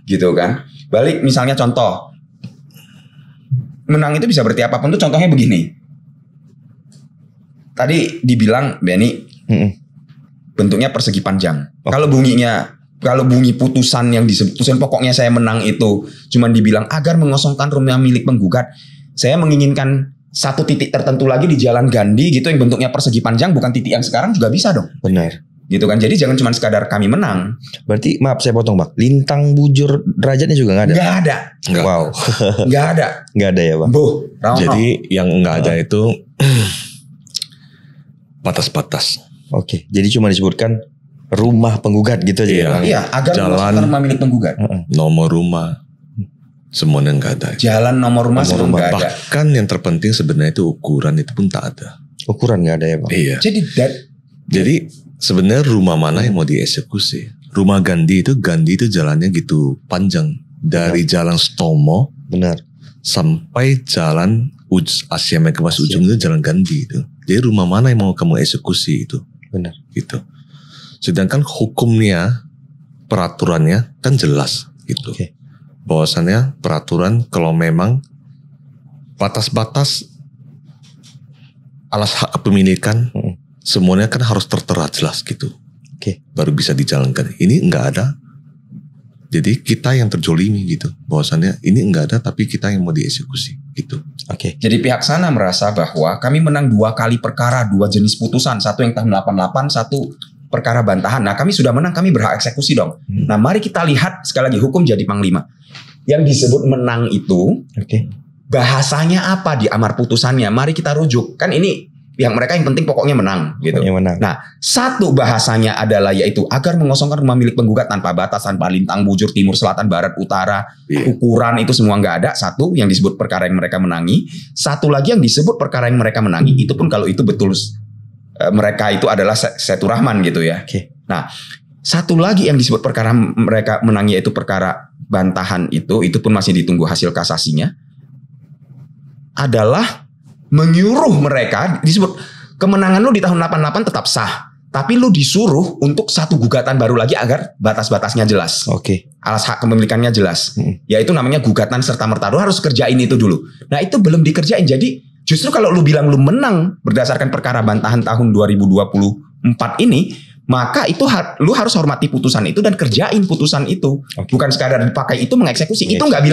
Gitu kan. Balik misalnya contoh. Menang itu bisa berarti apapun tuh contohnya begini. Tadi dibilang Benny bentuknya persegi panjang. Kalau bunyi putusan yang disebut putusan pokoknya saya menang itu cuman dibilang agar mengosongkan rumah milik penggugat, saya menginginkan satu titik tertentu lagi di Jalan Gandhi gitu yang bentuknya persegi panjang, bukan titik yang sekarang juga bisa dong. Benar. Gitu kan. Jadi jangan cuma sekadar kami menang. Berarti maaf saya potong Bang. Lintang bujur derajatnya juga nggak ada? Nggak ada. Nggak. Wow. Nggak ada. Nggak ada ya Bang. Jadi yang nggak ada itu batas-batas. Oke. Jadi cuma disebutkan rumah penggugat gitu aja ya Bang. Iya, agar mengosongkan rumah milik penggugat. Nomor rumah, semuanya nggak ada. Jalan nomor rumah semua nggak ada. Bahkan yang terpenting sebenarnya itu ukuran itu pun tak ada. Ukuran nggak ada ya Bang. Iya. Jadi sebenarnya rumah mana yang mau dieksekusi? Rumah Gandhi itu jalannya gitu panjang dari Jalan Stomo Benar. sampai Jalan Asia Megabas ujung itu Jalan Gandhi itu. Jadi rumah mana yang mau kamu eksekusi itu? Benar. Gitu. Sedangkan hukumnya, peraturannya kan jelas gitu. Oke. Bahwasannya peraturan kalau memang batas-batas alas hak kepemilikan semuanya kan harus tertera jelas gitu. Oke. Baru bisa dijalankan. Ini enggak ada. Jadi kita yang terjolimi gitu. Bahwasannya ini enggak ada tapi kita yang mau dieksekusi gitu. Oke. Jadi pihak sana merasa bahwa kami menang 2 kali perkara, 2 jenis putusan, satu yang tahun 88, satu perkara bantahan. Nah kami sudah menang, kami berhak eksekusi dong. Nah mari kita lihat sekali lagi hukum jadi panglima. Yang disebut menang itu bahasanya apa di amar putusannya? Mari kita rujuk. Kan ini yang mereka yang penting pokoknya menang gitu. Menang. Nah, satu bahasanya adalah yaitu agar mengosongkan rumah milik penggugat tanpa batas, tanpa lintang bujur, timur, selatan, barat, utara, ukuran itu semua nggak ada. Satu yang disebut perkara yang mereka menangi. Satu lagi yang disebut perkara yang mereka menangi itu pun kalau itu betul mereka itu adalah Setu Rahman gitu ya. Nah, satu lagi yang disebut perkara mereka menangi yaitu perkara bantahan itu pun masih ditunggu hasil kasasinya. Adalah menyuruh mereka, disebut kemenangan lu di tahun 88 tetap sah, tapi lu disuruh untuk satu gugatan baru lagi agar batas-batasnya jelas. Alas hak kepemilikannya jelas. Yaitu namanya gugatan serta merta. Lu harus kerjain itu dulu. Nah, itu belum dikerjain. Jadi justru kalau lu bilang lu menang berdasarkan perkara bantahan tahun 2024 ini, maka itu lu harus hormati putusan itu dan kerjain putusan itu. Bukan sekadar dipakai itu mengeksekusi. Itu nggak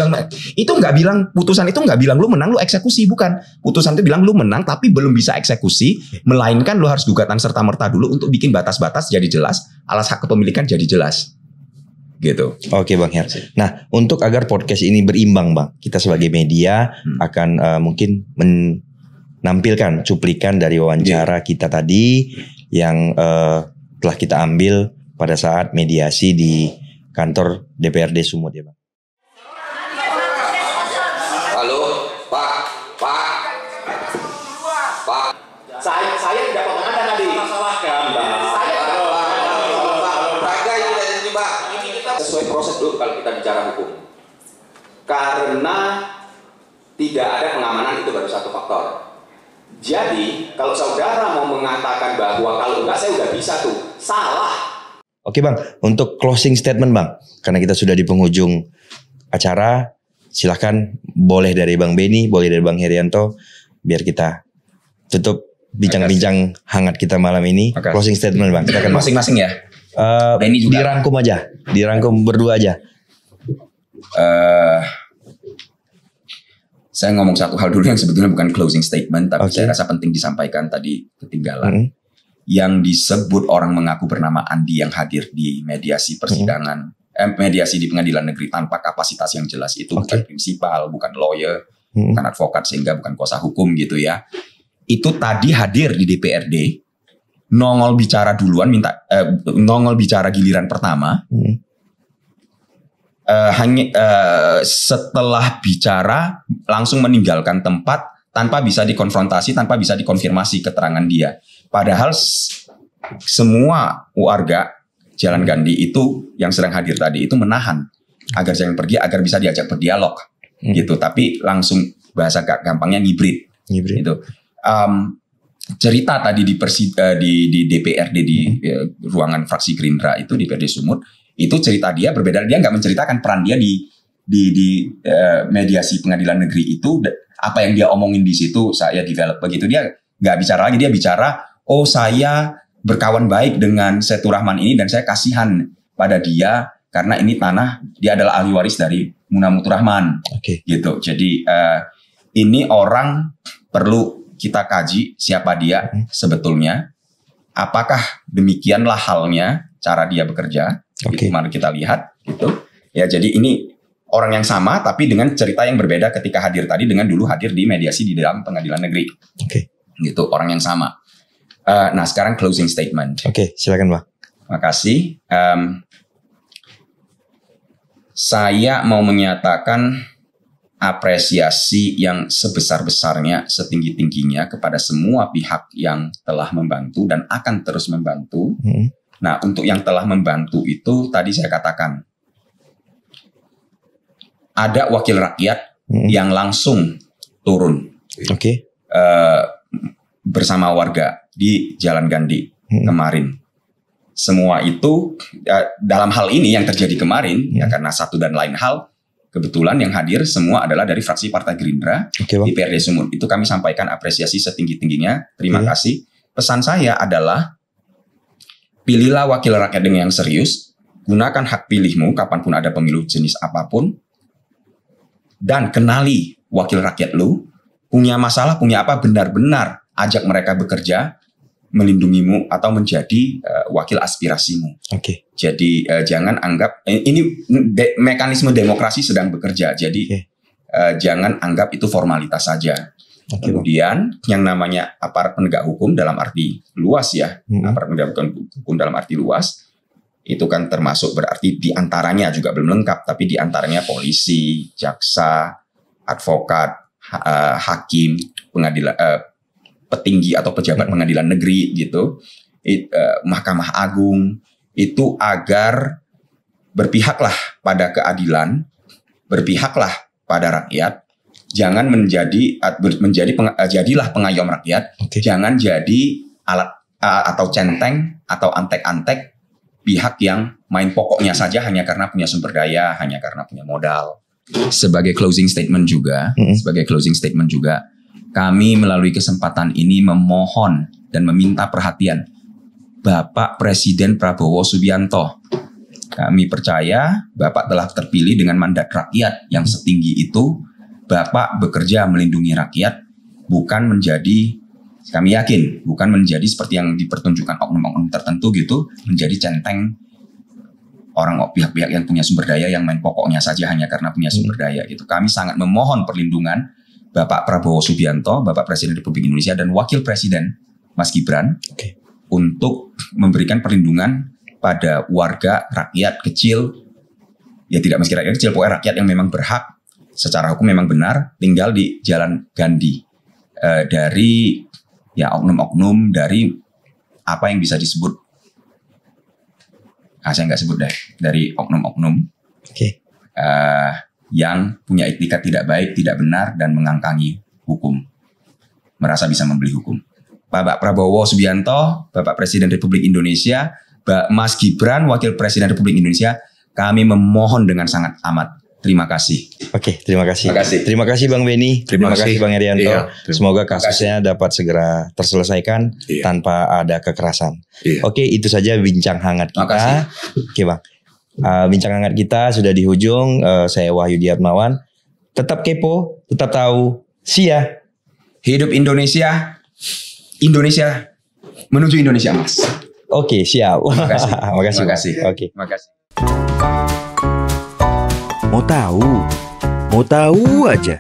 bilang putusan itu nggak bilang lu menang lu eksekusi, bukan. Putusan itu bilang lu menang tapi belum bisa eksekusi, melainkan lu harus gugatan serta merta dulu untuk bikin batas-batas jadi jelas, alas hak kepemilikan jadi jelas. Gitu. Oke Bang Her. Nah, untuk agar podcast ini berimbang Bang, kita sebagai media akan mungkin menampilkan cuplikan dari wawancara kita tadi yang telah kita ambil pada saat mediasi di kantor DPRD Sumut ya Bang. Halo, Pak. Saya tidak potong Anda tadi. Masalahkan, Saya Pak. Sesuai prosedur kalau kita bicara hukum. Karena tidak ada pengamanan itu baru satu faktor. Jadi kalau saudara mau mengatakan bahwa kalau enggak saya udah bisa tuh, salah. Oke Bang, untuk closing statement Bang, karena kita sudah di penghujung acara, Silahkan, boleh dari Bang Benny, boleh dari Bang Herianto, biar kita tutup bincang-bincang hangat kita malam ini. Makasih. Closing statement Bang, silakan Bang. Masing-masing ya. Benny juga. Dirangkum berdua aja. Saya ngomong satu hal dulu yang sebetulnya bukan closing statement, tapi saya rasa penting disampaikan, tadi ketinggalan. Yang disebut orang mengaku bernama Andi yang hadir di mediasi persidangan, mediasi di pengadilan negeri tanpa kapasitas yang jelas itu bukan prinsipal, bukan lawyer, bukan advokat, sehingga bukan kuasa hukum gitu ya. Itu tadi hadir di DPRD, nongol bicara duluan, nongol bicara giliran pertama. Setelah bicara langsung meninggalkan tempat tanpa bisa dikonfrontasi, tanpa bisa dikonfirmasi keterangan dia. Padahal semua warga Jalan Gandhi itu yang sedang hadir tadi itu menahan agar jangan pergi, agar bisa diajak berdialog gitu. Tapi langsung bahasa gampangnya ngibrit. Gitu. Cerita tadi di DPRD di ruangan fraksi Gerindra itu di DPRD Sumut, itu cerita dia berbeda. Dia nggak menceritakan peran dia di mediasi pengadilan negeri itu, apa yang dia omongin di situ saya develop begitu. Dia nggak bicara lagi, dia bicara, oh saya berkawan baik dengan Setu Rahman ini dan saya kasihan pada dia karena ini tanah, dia adalah ahli waris dari Munamutu Rahman. Gitu. Jadi ini orang perlu kita kaji siapa dia sebetulnya, apakah demikianlah halnya cara dia bekerja. Itu mari kita lihat gitu. Ya, jadi ini orang yang sama tapi dengan cerita yang berbeda ketika hadir tadi dengan dulu hadir di mediasi di dalam pengadilan negeri. Gitu, orang yang sama. Nah, sekarang closing statement. Silakan Bang. Makasih. Saya mau menyatakan apresiasi yang sebesar-besarnya, setinggi-tingginya kepada semua pihak yang telah membantu dan akan terus membantu. Nah, untuk yang telah membantu itu tadi saya katakan ada wakil rakyat yang langsung turun bersama warga di Jalan Gandhi kemarin. Semua itu dalam hal ini yang terjadi kemarin ya karena satu dan lain hal, kebetulan yang hadir semua adalah dari fraksi Partai Gerindra di DPRD Sumut. Itu kami sampaikan apresiasi setinggi-tingginya. Terima kasih. Pesan saya adalah pilihlah wakil rakyat dengan yang serius, gunakan hak pilihmu kapanpun ada pemilu jenis apapun, dan kenali wakil rakyat lu, punya masalah, punya apa, benar-benar ajak mereka bekerja, melindungimu atau menjadi wakil aspirasimu. Jadi jangan anggap, ini mekanisme demokrasi sedang bekerja, jadi jangan anggap itu formalitas saja. Kemudian yang namanya aparat penegak hukum dalam arti luas ya, aparat penegak hukum dalam arti luas itu kan termasuk berarti diantaranya juga belum lengkap, tapi diantaranya polisi, jaksa, advokat, hakim, pengadilan, petinggi atau pejabat pengadilan negeri gitu, Mahkamah Agung, itu agar berpihaklah pada keadilan, berpihaklah pada rakyat. Jangan jadilah pengayom rakyat. Jangan jadi alat atau centeng atau antek-antek pihak yang main pokoknya saja hanya karena punya sumber daya, hanya karena punya modal. Sebagai closing statement juga, kami melalui kesempatan ini memohon dan meminta perhatian Bapak Presiden Prabowo Subianto. Kami percaya Bapak telah terpilih dengan mandat rakyat yang setinggi itu. Bapak bekerja melindungi rakyat, bukan menjadi, kami yakin, bukan menjadi seperti yang dipertunjukkan oknum-oknum tertentu gitu, menjadi centeng orang pihak-pihak yang punya sumber daya yang main pokoknya saja hanya karena punya sumber daya gitu. Kami sangat memohon perlindungan Bapak Prabowo Subianto, Bapak Presiden Republik Indonesia dan Wakil Presiden Mas Gibran untuk memberikan perlindungan pada warga rakyat kecil, ya tidak meski rakyat kecil, pokoknya rakyat yang memang berhak secara hukum memang benar tinggal di Jalan Gandhi dari ya oknum-oknum, dari apa yang bisa disebut, saya nggak sebut deh, dari oknum-oknum yang punya etikat tidak baik, tidak benar dan mengangkangi hukum, merasa bisa membeli hukum. Bapak Prabowo Subianto, Bapak Presiden Republik Indonesia, Mas Gibran, Wakil Presiden Republik Indonesia, kami memohon dengan sangat amat Terima kasih. Oke, terima kasih. Terima kasih. Terima kasih Bang Benny. Terima kasih. Bang Herianto. Iya, Semoga kasusnya dapat segera terselesaikan tanpa ada kekerasan. Oke, itu saja bincang hangat kita. Makasih. Oke Bang. Bincang hangat kita sudah di ujung. Saya Wahyudi Atmawan. Tetap kepo, tetap tahu. See ya. Hidup Indonesia. Indonesia menuju Indonesia Emas. Oke, siap. Terima kasih. Makasih. Terima kasih. Oke. Terima kasih. Mau tahu aja.